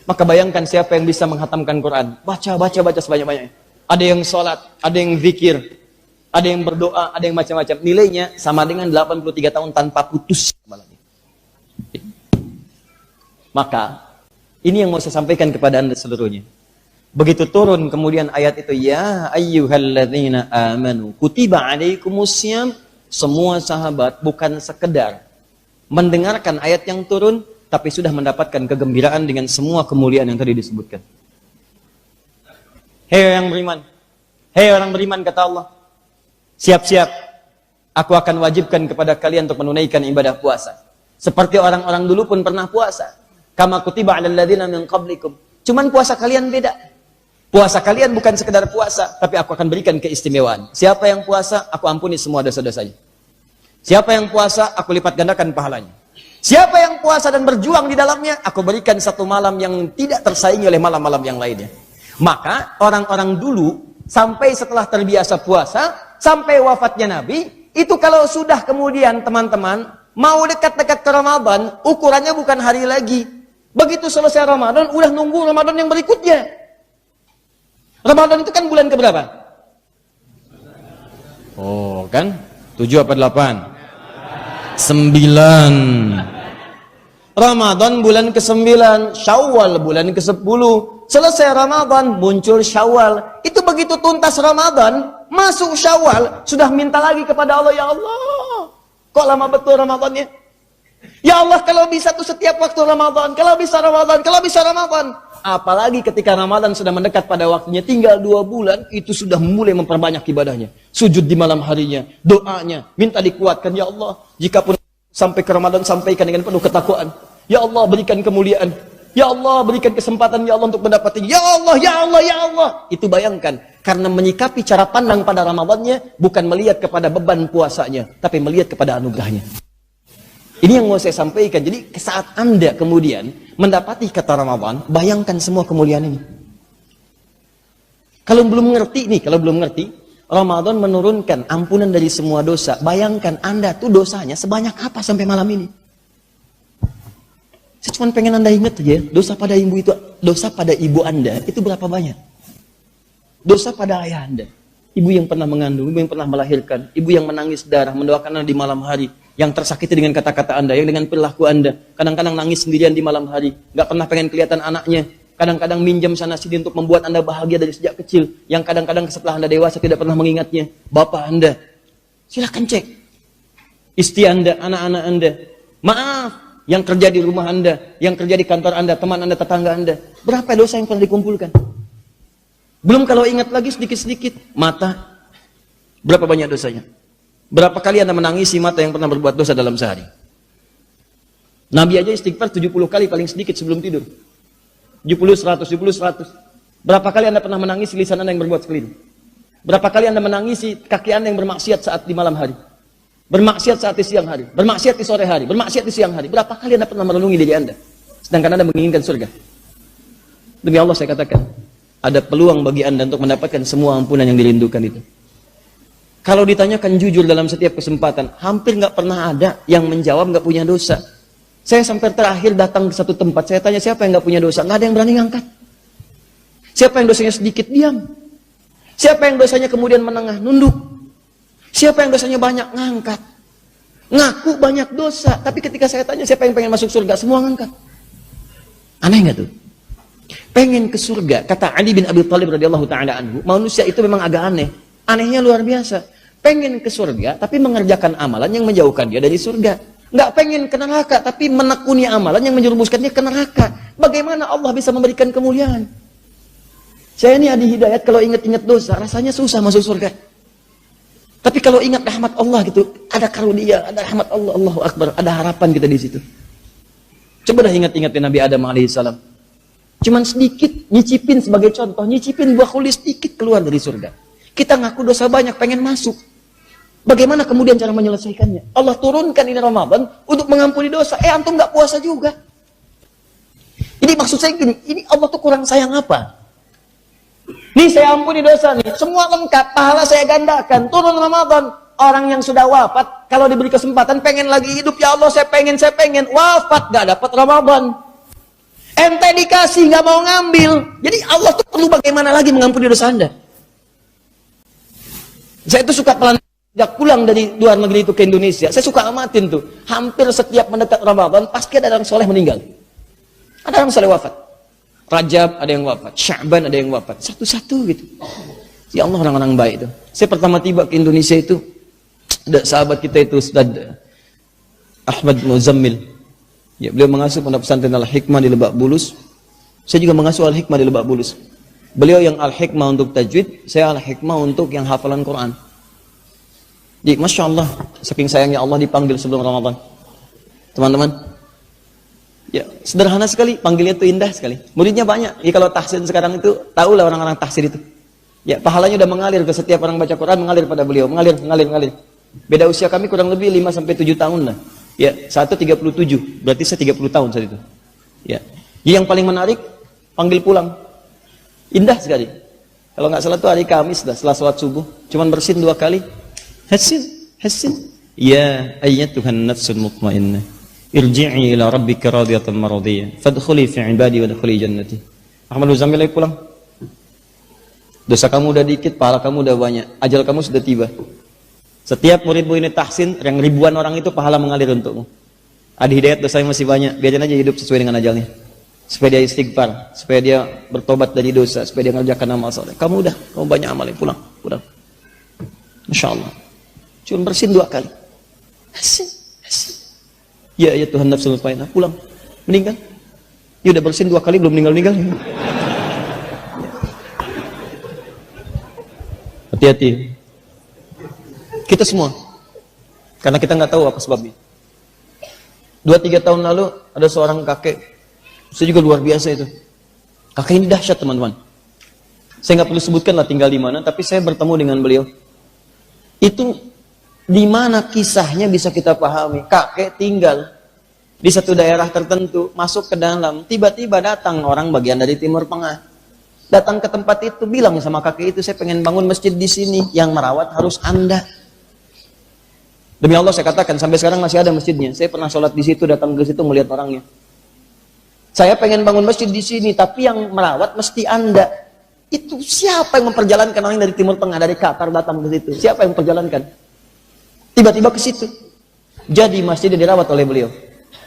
Maka bayangkan siapa yang bisa menghatamkan Quran. Baca sebanyak-banyaknya. Ada yang sholat, ada yang zikir, ada yang berdoa, ada yang macam-macam. Nilainya sama dengan 83 tahun tanpa putus. Maka, ini yang mau saya sampaikan kepada Anda seluruhnya. Begitu turun kemudian ayat itu, Ya ayyuhalladzina amanu, kutiba alaikumussyam, semua sahabat bukan sekedar mendengarkan ayat yang turun, tapi sudah mendapatkan kegembiraan dengan semua kemuliaan yang tadi disebutkan. Hei yang beriman, hei orang beriman, kata Allah, siap-siap, aku akan wajibkan kepada kalian untuk menunaikan ibadah puasa. Seperti orang-orang dulu pun pernah puasa. Kama kutiba 'alal ladzina min qablikum. Cuman puasa kalian beda. Puasa kalian bukan sekedar puasa, tapi aku akan berikan keistimewaan. Siapa yang puasa, aku ampuni semua dosa-dosanya. Siapa yang puasa, aku lipat gandakan pahalanya. Siapa yang puasa dan berjuang di dalamnya, aku berikan satu malam yang tidak tersaingi oleh malam-malam yang lainnya. Maka orang-orang dulu sampai setelah terbiasa puasa, sampai wafatnya Nabi, itu kalau sudah kemudian teman-teman mau dekat-dekat ke Ramadan, ukurannya bukan hari lagi, Begitu selesai Ramadan, udah nunggu Ramadan yang berikutnya. Ramadan itu kan bulan keberapa? Oh, kan? 7 apa 8? 9. Ramadan bulan ke-9, Syawal bulan ke-10. Selesai Ramadan, muncul Syawal. Itu begitu tuntas Ramadan, masuk Syawal, sudah minta lagi kepada Allah, ya Allah, kok lama betul Ramadannya? Ya Allah, kalau bisa tuh setiap waktu Ramadan, kalau bisa Ramadan, kalau bisa Ramadan. Apalagi ketika Ramadan sudah mendekat pada waktunya, tinggal 2 bulan, itu sudah mulai memperbanyak ibadahnya. Sujud di malam harinya, doanya, minta dikuatkan, ya Allah, jikapun sampai ke Ramadan, sampaikan dengan penuh ketakwaan. Ya Allah, berikan kemuliaan. Ya Allah, berikan kesempatan, ya Allah, untuk mendapati. Ya Allah, ya Allah, ya Allah. Itu bayangkan, karena menyikapi cara pandang pada Ramadannya, bukan melihat kepada beban puasanya, tapi melihat kepada anugerahnya. Ini yang mau saya sampaikan. Jadi saat Anda kemudian mendapati kata Ramadan, bayangkan semua kemuliaan ini. Kalau belum ngerti nih, Ramadan menurunkan ampunan dari semua dosa. Bayangkan Anda tuh dosanya sebanyak apa sampai malam ini. Saya cuma pengen Anda ingat aja, dosa pada ibu Anda itu berapa banyak? Dosa pada ayah Anda, ibu yang pernah mengandung, ibu yang pernah melahirkan, ibu yang menangis darah, mendoakan Anda di malam hari, yang tersakiti dengan kata-kata Anda, yang dengan perilaku Anda, kadang-kadang nangis sendirian di malam hari, nggak pernah pengen kelihatan anaknya, kadang-kadang minjam sana sini untuk membuat Anda bahagia dari sejak kecil, yang kadang-kadang setelah Anda dewasa tidak pernah mengingatnya, bapak Anda. Silakan cek. Istri Anda, anak-anak Anda. Maaf, yang kerja di rumah Anda, yang kerja di kantor Anda, teman Anda, tetangga Anda. Berapa dosa yang pernah dikumpulkan? Belum kalau ingat lagi sedikit-sedikit. Mata, berapa banyak dosanya? Berapa kali Anda menangisi mata yang pernah berbuat dosa dalam sehari? Nabi aja istighfar 70 kali paling sedikit sebelum tidur. 70, 100, 70, 100. Berapa kali Anda pernah menangisi lisan Anda yang berbuat sekeliru? Berapa kali Anda menangisi kaki Anda yang bermaksiat saat di malam hari? Bermaksiat saat di siang hari? Bermaksiat di sore hari? Bermaksiat di siang hari? Berapa kali Anda pernah merenungi diri Anda? Sedangkan Anda menginginkan surga. Demi Allah saya katakan, ada peluang bagi Anda untuk mendapatkan semua ampunan yang dirindukan itu. Kalau ditanyakan jujur dalam setiap kesempatan, hampir nggak pernah ada yang menjawab nggak punya dosa. Saya sampai terakhir datang ke satu tempat, saya tanya siapa yang nggak punya dosa, nggak ada yang berani ngangkat. Siapa yang dosanya sedikit, diam. Siapa yang dosanya kemudian menengah, nunduk. Siapa yang dosanya banyak, ngangkat. Ngaku banyak dosa, tapi ketika saya tanya siapa yang pengen masuk surga, semua ngangkat. Aneh nggak tuh? Pengen ke surga, kata Ali bin Abi Thalib radhiyallahu taala anhu, manusia itu memang agak aneh. Anehnya luar biasa. Pengen ke surga, tapi mengerjakan amalan yang menjauhkan dia dari surga. Nggak pengen ke neraka, tapi menekuni amalan yang menjerumuskannya ke neraka. Bagaimana Allah bisa memberikan kemuliaan? Saya ini ada hidayat, kalau ingat-ingat dosa, rasanya susah masuk surga. Tapi kalau ingat rahmat Allah gitu, ada karunia, ada rahmat Allah, Allahu Akbar, ada harapan kita di situ. Coba dah ingat-ingat Nabi Adam alaihissalam. Cuman sedikit, nyicipin sebagai contoh, nyicipin buah kulis sedikit keluar dari surga. Kita ngaku dosa banyak, pengen masuk. Bagaimana kemudian cara menyelesaikannya? Allah turunkan ini Ramadan untuk mengampuni dosa. Antum nggak puasa juga. Ini maksud saya gini, ini Allah tuh kurang sayang apa? Nih saya ampuni dosa nih, semua lengkap, pahala saya gandakan. Turun Ramadan, orang yang sudah wafat, kalau diberi kesempatan pengen lagi hidup, ya Allah saya pengen, wafat gak dapat Ramadan. Ente dikasih gak mau ngambil. Jadi Allah tuh perlu bagaimana lagi mengampuni dosa Anda? Saya tuh suka sejak pulang dari luar negeri itu ke Indonesia, saya suka amatin tuh, hampir setiap mendekat Ramadan pasti ada orang soleh meninggal, ada orang soleh wafat. Rajab ada yang wafat, Sya'ban ada yang wafat, satu-satu gitu. Ya Allah, orang-orang baik itu. Saya pertama tiba ke Indonesia itu, ada sahabat kita itu Ustaz Ahmad Muzammil. Ya, beliau mengasuh pondok pesantren Al-Hikmah di Lebak Bulus. Saya juga mengasuh Al-Hikmah di Lebak Bulus. Beliau yang Al-Hikmah untuk tajwid, saya Al-Hikmah untuk yang hafalan Quran. Jadi Masya Allah, saking sayangnya Allah dipanggil sebelum Ramadan. Teman-teman, ya sederhana sekali, panggilnya itu indah sekali. Muridnya banyak. Ya kalau tahsin sekarang itu, tahulah orang-orang tahsin itu. Ya pahalanya udah mengalir ke setiap orang baca Quran, mengalir pada beliau, mengalir. Beda usia kami kurang lebih 5-7 tahun lah. Ya, 137, berarti saya 30 tahun saat itu. Ya. Yang paling menarik, panggil pulang. Indah sekali. Kalau nggak salah itu hari Kamis dah, setelah sholat subuh, cuman bersin 2 kali. Hasin. Ya, ayyatuhan nafsul mutmainnah. Irji'i ila rabbika radiyatan maradiyah. Fadkhuli fi ibadi wa dkhuli jannati. Ahmad Muzamil ayo pulang. Dosa kamu udah dikit, pahala kamu udah banyak. Ajal kamu sudah tiba. Setiap muridmu ini tahsin, yang ribuan orang itu pahala mengalir untukmu. Adi Hidayat dosanya masih banyak, biarin aja hidup sesuai dengan ajalnya. Supaya dia istighfar, supaya dia bertobat dari dosa, supaya dia mengerjakan amal saleh. Kamu banyak amalnya, pulang. Masya Allah. Cuma bersin 2 kali. Hasin. Ya Tuhan nafsul mutmainnah, pulang. Meninggal. Ya udah bersin 2 kali belum meninggal. Hati-hati. Kita semua. Karena kita nggak tahu apa sebabnya. 2-3 tahun lalu ada seorang kakek, itu juga luar biasa itu. Kakek ini dahsyat teman-teman. Saya nggak perlu sebutkan lah tinggal di mana, tapi saya bertemu dengan beliau. Itu di mana kisahnya bisa kita pahami. Kakek tinggal di satu daerah tertentu, masuk ke dalam, tiba-tiba datang orang bagian dari Timur Tengah. Datang ke tempat itu, bilang sama kakek itu, saya pengen bangun masjid di sini, yang merawat harus Anda. Demi Allah saya katakan, sampai sekarang masih ada masjidnya. Saya pernah sholat di situ, datang ke situ melihat orangnya. Saya pengen bangun masjid di sini, tapi yang merawat mesti Anda. Itu siapa yang memperjalankan orang dari Timur Tengah, dari Qatar datang ke situ? Siapa yang memperjalankan? Tiba-tiba ke situ. Jadi masjid dirawat oleh beliau.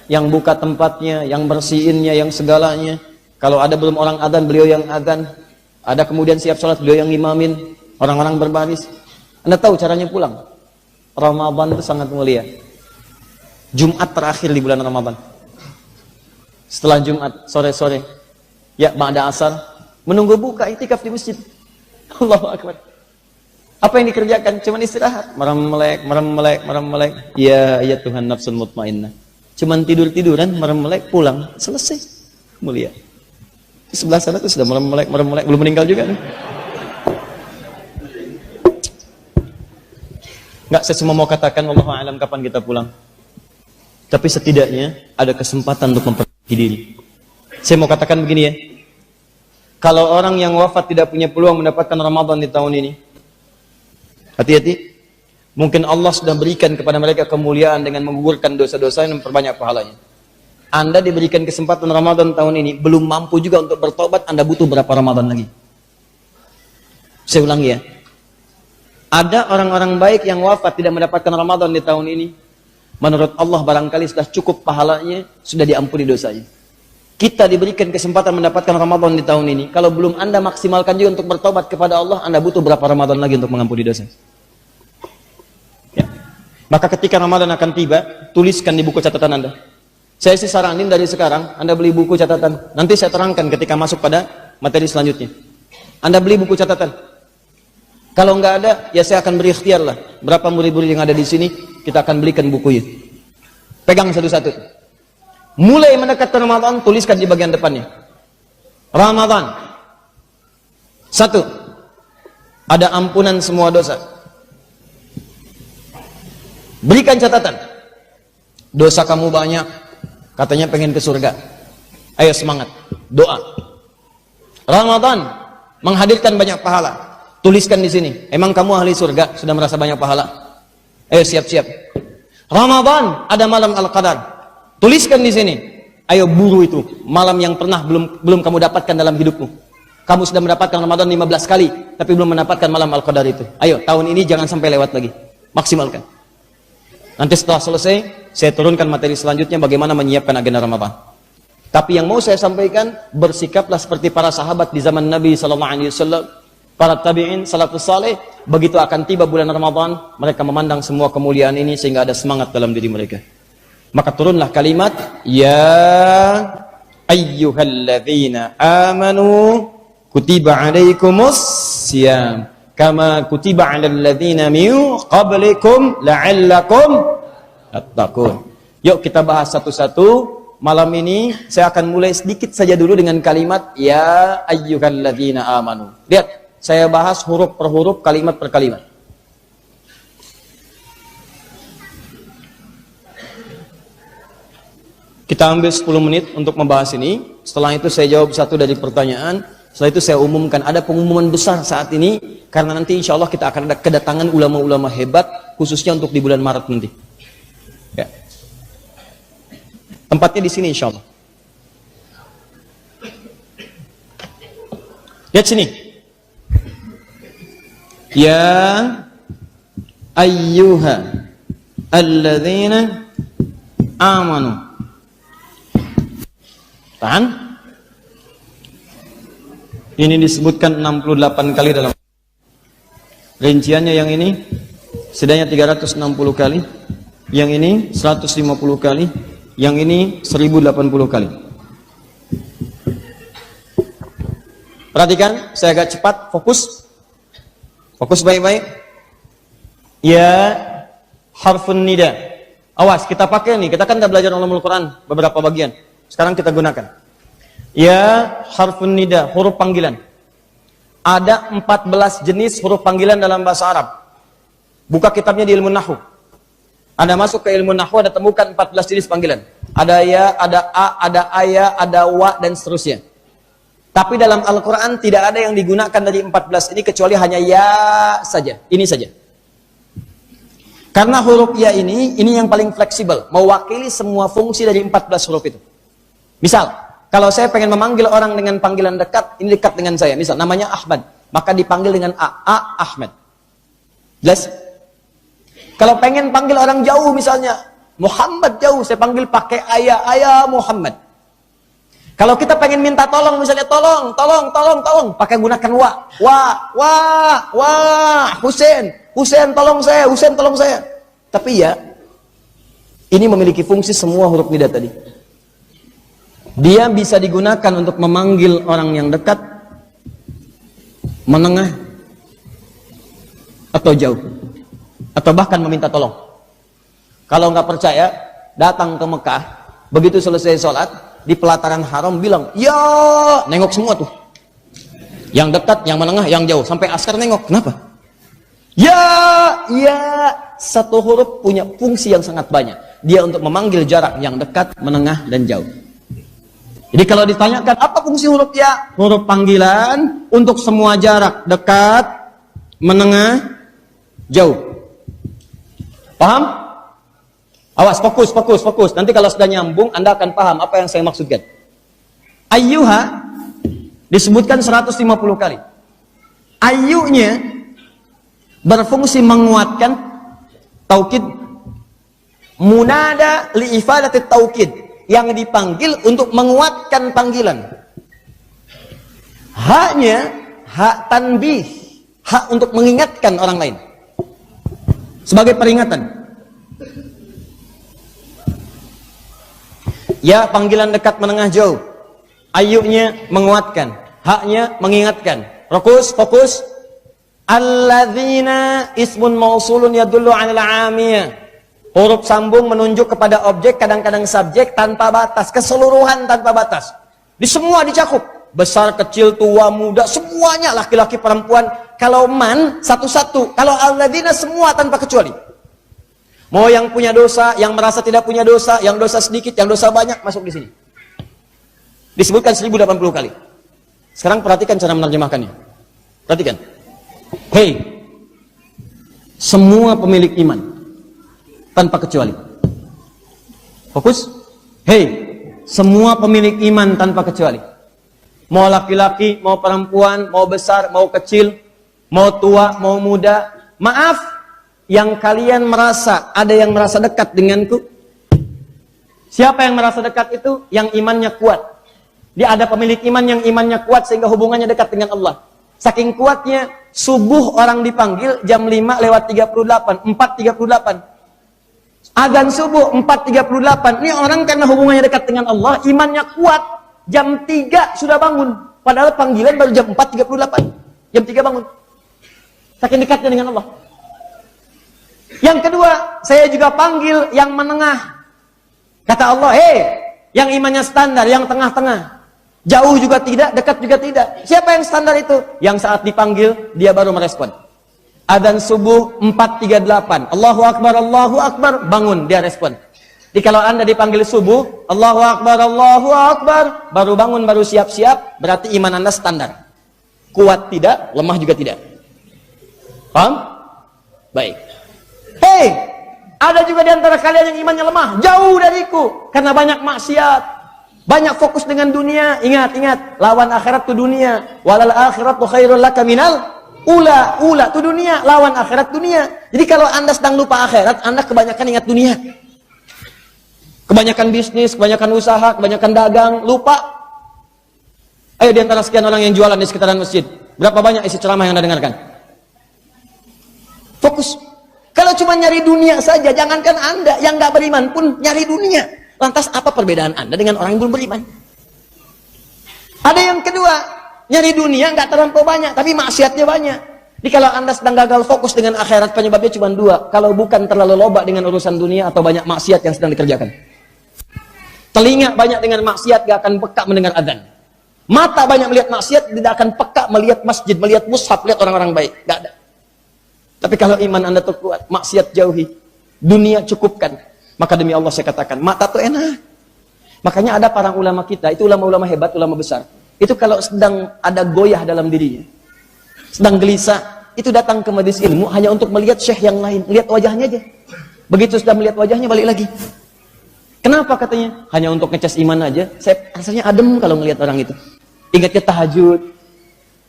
Yang buka tempatnya, yang bersihinnya, yang segalanya. Kalau ada belum orang adzan, beliau yang adzan. Ada kemudian siap sholat, beliau yang imamin. Orang-orang berbaris. Anda tahu caranya pulang? Ramadan itu sangat mulia. Jumat terakhir di bulan Ramadan. Setelah Jumat, sore-sore. Ya, ba'da asar. Menunggu buka, itikaf di masjid. Allahu Akbar. Apa yang dikerjakan? Cuman istirahat. Merem-melek. Ya Tuhan nafsul mutmainnah. Cuman tidur-tiduran, merem-melek, pulang. Selesai. Mulia. Di sebelah sana tuh sudah merem-melek. Belum meninggal juga nih. Enggak, saya cuma mau katakan wallahu a'lam kapan kita pulang. Tapi setidaknya ada kesempatan untuk memperbaiki diri. Saya mau katakan begini ya. Kalau orang yang wafat tidak punya peluang mendapatkan Ramadan di tahun ini, hati-hati. Mungkin Allah sudah berikan kepada mereka kemuliaan dengan menggugurkan dosa-dosa dan memperbanyak pahalanya. Anda diberikan kesempatan Ramadan tahun ini, belum mampu juga untuk bertobat, Anda butuh berapa Ramadan lagi? Saya ulangi ya. Ada orang-orang baik yang wafat tidak mendapatkan Ramadan di tahun ini. Menurut Allah barangkali sudah cukup pahalanya, sudah diampuni dosanya. Kita diberikan kesempatan mendapatkan Ramadan di tahun ini. Kalau belum Anda maksimalkan juga untuk bertobat kepada Allah, Anda butuh berapa Ramadan lagi untuk mengampuni dosa? Ya. Maka ketika Ramadan akan tiba, tuliskan di buku catatan Anda. Saya sih saranin dari sekarang, Anda beli buku catatan. Nanti saya terangkan ketika masuk pada materi selanjutnya. Anda beli buku catatan. Kalau nggak ada, ya saya akan beri ikhtiar lah. Berapa murid-murid yang ada di sini, kita akan belikan bukunya. Pegang satu-satu. Mulai mendekati Ramadan, tuliskan di bagian depannya. Ramadan. 1. Ada ampunan semua dosa. Berikan catatan. Dosa kamu banyak. Katanya pengen ke surga. Ayo semangat. Doa. Ramadan. Menghadirkan banyak pahala. Tuliskan di sini. Emang kamu ahli surga? Sudah merasa banyak pahala? Ayo siap-siap. Ramadan. Ada malam Al-Qadar. Tuliskan di sini. Ayo buru itu. Malam yang pernah belum kamu dapatkan dalam hidupmu. Kamu sudah mendapatkan Ramadan 15 kali. Tapi belum mendapatkan malam Al-Qadar itu. Ayo tahun ini jangan sampai lewat lagi. Maksimalkan. Nanti setelah selesai, saya turunkan materi selanjutnya bagaimana menyiapkan agenda Ramadan. Tapi yang mau saya sampaikan, bersikaplah seperti para sahabat di zaman Nabi SAW, para tabi'in, salafus saleh. Begitu akan tiba bulan Ramadan, mereka memandang semua kemuliaan ini sehingga ada semangat dalam diri mereka. Maka turunlah kalimat, ya ayyuhalladzina amanu kutiba alaikumus siyam kama kutiba alal ladzina min qablikum la'allakum tattaqun. Yuk kita bahas satu-satu. Malam ini saya akan mulai sedikit saja dulu dengan kalimat ya ayyuhalladzina amanu. Lihat, saya bahas huruf per huruf, kalimat per kalimat. Kita ambil 10 menit untuk membahas ini. Setelah itu saya jawab satu dari pertanyaan. Setelah itu saya umumkan, ada pengumuman besar saat ini, karena nanti insya Allah kita akan ada kedatangan ulama-ulama hebat, khususnya untuk di bulan Maret nanti. Ya. Tempatnya di sini insyaallah. Lihat sini. Ya ayyuha alladzina amanu. Tahan. Ini disebutkan 68 kali dalam rinciannya. Yang ini setidaknya 360 kali, yang ini 150 kali, yang ini 1080 kali. Perhatikan, saya agak cepat, fokus. Fokus baik-baik. Ya harfun nida. Awas, kita pakai nih. Kita kan udah belajar ulumul Quran beberapa bagian. Sekarang kita gunakan. Ya harfun nida, huruf panggilan. Ada 14 jenis huruf panggilan dalam bahasa Arab. Buka kitabnya di ilmu nahwu. Anda masuk ke ilmu nahwu, ada temukan 14 jenis panggilan. Ada ya, ada a, ada aya, ada wa, dan seterusnya. Tapi dalam Al-Quran tidak ada yang digunakan dari 14 ini kecuali hanya ya saja. Ini saja. Karena huruf ya ini yang paling fleksibel. Mewakili semua fungsi dari 14 huruf itu. Misal, kalau saya pengen memanggil orang dengan panggilan dekat, ini dekat dengan saya. Misal, namanya Ahmad. Maka dipanggil dengan A Ahmad. Jelas? Kalau pengen panggil orang jauh misalnya, Muhammad jauh, saya panggil pakai ayah Muhammad. Kalau kita pengen minta tolong misalnya, tolong, pakai gunakan wa, Husain tolong saya. Tapi ya, ini memiliki fungsi semua huruf nida tadi. Dia bisa digunakan untuk memanggil orang yang dekat, menengah, atau jauh, atau bahkan meminta tolong. Kalau nggak percaya, datang ke Mekah, begitu selesai sholat, di pelataran haram bilang, ya, nengok semua tuh. Yang dekat, yang menengah, yang jauh. Sampai askar nengok. Kenapa? Ya, satu huruf punya fungsi yang sangat banyak. Dia untuk memanggil jarak yang dekat, menengah, dan jauh. Jadi kalau ditanyakan, apa fungsi huruf ya? Huruf panggilan untuk semua jarak, dekat, menengah, jauh. Paham? Awas, fokus. Nanti kalau sudah nyambung, Anda akan paham apa yang saya maksudkan. Ayyuha disebutkan 150 kali. Ayyunya berfungsi menguatkan taukid. Munada li'ifadati taukid, yang dipanggil untuk menguatkan panggilan. Haknya hak tanbih, hak untuk mengingatkan orang lain sebagai peringatan. Ya, panggilan dekat, menengah, jauh. Ayyunya menguatkan, haknya mengingatkan. Fokus. Alladzina ismun mausulun yadullu 'alal 'amiyah. Huruf sambung menunjuk kepada objek, kadang-kadang subjek, tanpa batas, keseluruhan tanpa batas. Di semua dicakup. Besar, kecil, tua, muda, semuanya, laki-laki, perempuan. Kalau man, satu-satu. Kalau alladzina, semua tanpa kecuali. Mau yang punya dosa, yang merasa tidak punya dosa, yang dosa sedikit, yang dosa banyak, masuk di sini. Disebutkan 1080 kali. Sekarang perhatikan cara menerjemahkannya. Perhatikan. Hei, semua pemilik iman, tanpa kecuali. Fokus. Hei, semua pemilik iman tanpa kecuali. Mau laki-laki, mau perempuan, mau besar, mau kecil, mau tua, mau muda. Maaf, yang kalian merasa, ada yang merasa dekat denganku. Siapa yang merasa dekat itu? Yang imannya kuat. Dia ada pemilik iman yang imannya kuat sehingga hubungannya dekat dengan Allah. Saking kuatnya, subuh orang dipanggil jam 5 lewat 38, 4:38. Adzan subuh 4:38. Ini orang karena hubungannya dekat dengan Allah, imannya kuat. Jam 3 sudah bangun. Padahal panggilan baru jam 4:38. Jam 3 bangun. Saking dekatnya dengan Allah. Yang kedua, saya juga panggil yang menengah. Kata Allah, hei, yang imannya standar, yang tengah-tengah. Jauh juga tidak, dekat juga tidak. Siapa yang standar itu? Yang saat dipanggil, dia baru merespon. Adzan subuh 4:38. Allahu Akbar, bangun, dia respon. Jadi kalau Anda dipanggil subuh, Allahu Akbar, baru bangun, baru siap-siap, berarti iman Anda standar. Kuat tidak, lemah juga tidak. Paham? Baik. Hei, Ada juga di antara kalian yang imannya lemah, jauh dariku karena banyak maksiat, banyak fokus dengan dunia. Ingat, lawan akhirat itu dunia. Walal akhiratu khairul laka minal ula itu dunia, lawan akhirat dunia. Jadi kalau Anda sedang lupa akhirat, Anda kebanyakan ingat dunia. Kebanyakan bisnis, kebanyakan usaha, kebanyakan dagang, lupa. Ayo di antara sekian orang yang jualan di sekitaran masjid, berapa banyak isi ceramah yang Anda dengarkan? Fokus. Kalau cuma nyari dunia saja, jangankan Anda yang nggak beriman pun nyari dunia. Lantas apa perbedaan Anda dengan orang yang belum beriman? Ada yang kedua, nyari dunia nggak terlampau banyak, tapi maksiatnya banyak. Jadi kalau Anda sedang gagal fokus dengan akhirat, penyebabnya cuma dua. Kalau bukan terlalu loba dengan urusan dunia atau banyak maksiat yang sedang dikerjakan. Telinga banyak dengan maksiat, gak akan peka mendengar adzan. Mata banyak melihat maksiat, tidak akan peka melihat masjid, melihat mushaf, melihat orang-orang baik. Gak ada. Tapi kalau iman Anda tuh kuat, maksiat jauhi, dunia cukupkan. Maka demi Allah saya katakan, mata tuh enak. Makanya ada para ulama kita, itu ulama-ulama hebat, ulama besar. Itu kalau sedang ada goyah dalam dirinya, sedang gelisah, itu datang ke majelis ilmu hanya untuk melihat syekh yang lain, lihat wajahnya aja. Begitu sudah melihat wajahnya, balik lagi. Kenapa katanya? Hanya untuk ngecas iman aja. Saya rasanya adem kalau ngelihat orang itu. Ingatnya tahajud.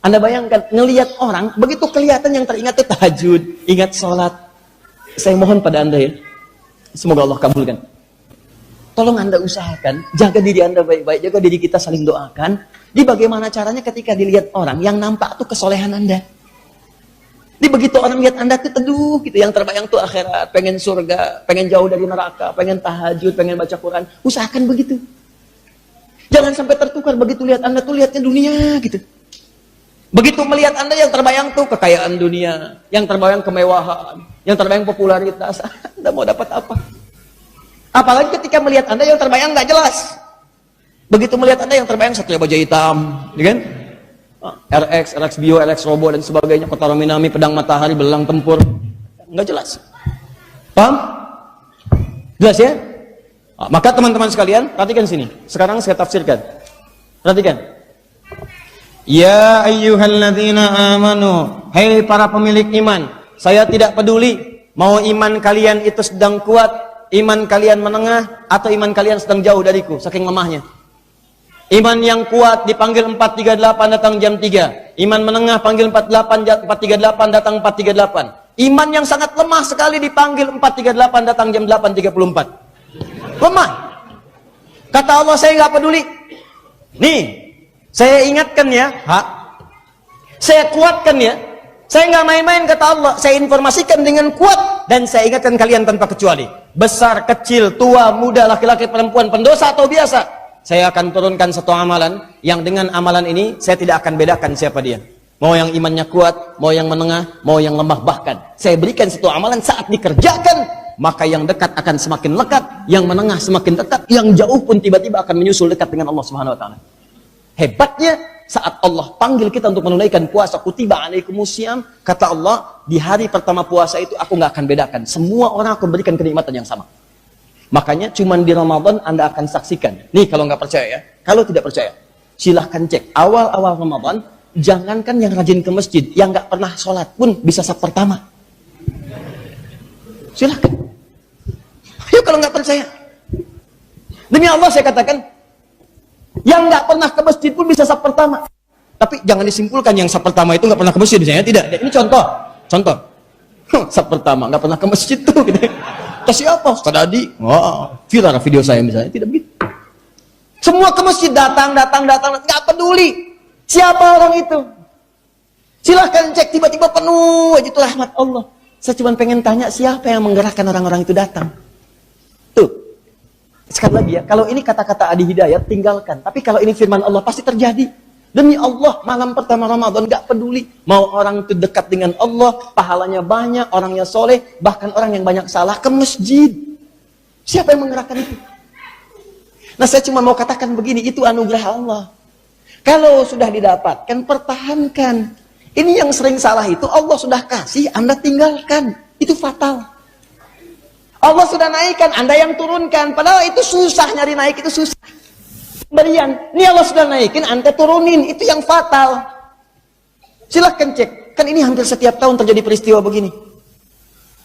Anda bayangkan, ngelihat orang, begitu kelihatan yang teringat itu tahajud, ingat sholat. Saya mohon pada Anda ya, semoga Allah kabulkan. Tolong Anda usahakan, jaga diri Anda baik-baik, jaga diri kita saling doakan. Di bagaimana caranya ketika dilihat orang, yang nampak tuh kesolehan Anda. Di begitu orang lihat Anda tuh teduh gitu, yang terbayang tuh akhirat, pengen surga, pengen jauh dari neraka, pengen tahajud, pengen baca Quran. Usahakan begitu. Jangan sampai tertukar begitu lihat Anda tuh lihatnya dunia gitu. Begitu melihat Anda yang terbayang tuh kekayaan dunia, yang terbayang kemewahan, yang terbayang popularitas, Anda mau dapat apa? Apalagi ketika melihat Anda yang terbayang nggak jelas. Begitu melihat Anda yang terbayang Satria Baja Hitam, ya kan? RX, RX Bio, RX Robo dan sebagainya, Kotaro Minami, Pedang Matahari, Belang Tempur, nggak jelas. Paham? Jelas ya? Maka teman-teman sekalian, perhatikan sini. Sekarang saya tafsirkan. Perhatikan. Ya ayyuhalladzina amanu, hai para pemilik iman, saya tidak peduli mau iman kalian itu sedang kuat, iman kalian menengah, atau iman kalian sedang jauh dariku, saking lemahnya. Iman yang kuat dipanggil 438 datang jam 3. Iman menengah panggil 438 datang 438. Iman yang sangat lemah sekali dipanggil 438 datang jam 8.34. Lemah. Kata Allah, saya nggak peduli. Nih, saya ingatkan ya, saya kuatkan ya. Saya nggak main-main kata Allah. Saya informasikan dengan kuat dan saya ingatkan kalian tanpa kecuali. Besar, kecil, tua, muda, laki-laki, perempuan, pendosa atau biasa. Saya akan turunkan satu amalan yang dengan amalan ini saya tidak akan bedakan siapa dia. Mau yang imannya kuat, mau yang menengah, mau yang lemah, bahkan saya berikan satu amalan saat dikerjakan, maka yang dekat akan semakin lekat, yang menengah semakin dekat, yang jauh pun tiba-tiba akan menyusul dekat dengan Allah Subhanahu wa taala. Hebatnya saat Allah panggil kita untuk menunaikan puasa, kutiba alaikumusiyam, kata Allah, di hari pertama puasa itu aku nggak akan bedakan. Semua orang aku berikan kenikmatan yang sama. Makanya cuman di Ramadan Anda akan saksikan. Nih kalau nggak percaya ya, kalau tidak percaya, silahkan cek. Awal-awal Ramadan, jangankan yang rajin ke masjid, yang nggak pernah sholat pun bisa saf pertama. Silahkan. Ayo kalau nggak percaya. Demi Allah saya katakan, yang nggak pernah ke masjid pun bisa saf pertama. Tapi jangan disimpulkan yang saf pertama itu nggak pernah ke masjid, misalnya tidak. Ini contoh. Saf pertama nggak pernah ke masjid tuh. Gitu. Ke siapa? Ustaz Adi. Wah, viral video saya misalnya. Tidak begitu. Semua ke masjid datang. Nggak peduli. Siapa orang itu? Silahkan cek. Tiba-tiba penuh aja itu rahmat Allah. Saya cuma pengen tanya siapa yang menggerakkan orang-orang itu datang. Tuh. Sekali lagi ya. Kalau ini kata-kata Adi Hidayat, tinggalkan. Tapi kalau ini firman Allah, pasti terjadi. Demi Allah, malam pertama Ramadan gak peduli. Mau orang itu dekat dengan Allah, pahalanya banyak, orangnya soleh, bahkan orang yang banyak salah ke masjid. Siapa yang menggerakkan itu? Nah saya cuma mau katakan begini, itu anugerah Allah. Kalau sudah didapatkan, pertahankan. Ini yang sering salah itu, Allah sudah kasih, Anda tinggalkan. Itu fatal. Allah sudah naikkan, Anda yang turunkan. Padahal itu susah, nyari naik itu susah. Berian, ini Allah sudah naikin, Anda turunin, itu yang fatal. Silahkan cek, kan ini hampir setiap tahun terjadi peristiwa begini.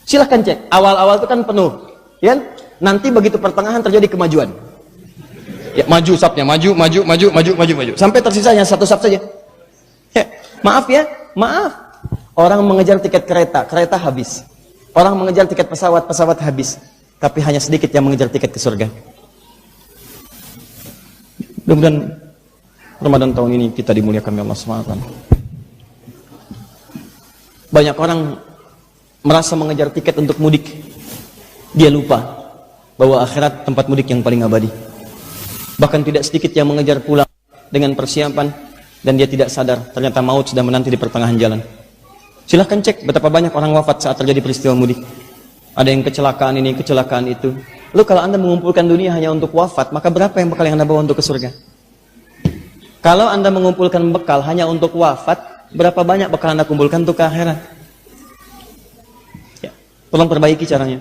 Silahkan cek. Awal-awal itu kan penuh, ya. Nanti begitu pertengahan terjadi kemajuan. Ya, maju sapnya, maju. Sampai tersisanya satu sap saja. Ya, maaf ya, maaf. Orang mengejar tiket kereta, kereta habis. Orang mengejar tiket pesawat, pesawat habis. Tapi hanya sedikit yang mengejar tiket ke surga. Mudah-mudahan Ramadan tahun ini kita dimuliakan oleh Allah SWT. Banyak orang merasa mengejar tiket untuk mudik. Dia lupa bahwa akhirat tempat mudik yang paling abadi. Bahkan tidak sedikit yang mengejar pulang dengan persiapan dan dia tidak sadar ternyata maut sudah menanti di pertengahan jalan. Silahkan cek betapa banyak orang wafat saat terjadi peristiwa mudik. Ada yang kecelakaan ini, kecelakaan itu. Lalu kalau Anda mengumpulkan dunia hanya untuk wafat, maka berapa yang bekal yang Anda bawa untuk ke surga? Kalau Anda mengumpulkan bekal hanya untuk wafat, berapa banyak bekal Anda kumpulkan untuk ke akhirat? Ya, tolong perbaiki caranya.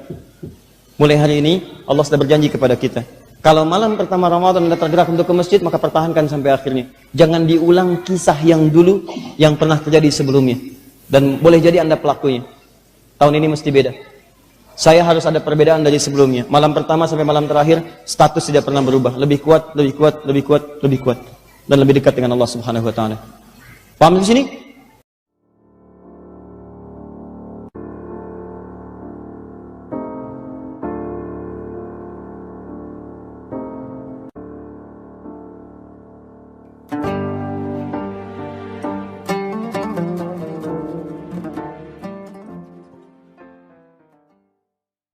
Mulai hari ini Allah sudah berjanji kepada kita. Kalau malam pertama Ramadan Anda tergerak untuk ke masjid, maka pertahankan sampai akhirnya. Jangan diulang kisah yang dulu yang pernah terjadi sebelumnya. Dan boleh jadi Anda pelakunya. Tahun ini mesti beda. Saya harus ada perbedaan dari sebelumnya. Malam pertama sampai malam terakhir, status tidak pernah berubah. Lebih kuat, lebih kuat, lebih kuat, lebih kuat. Dan lebih dekat dengan Allah Subhanahu wa Ta'ala. Paham di sini?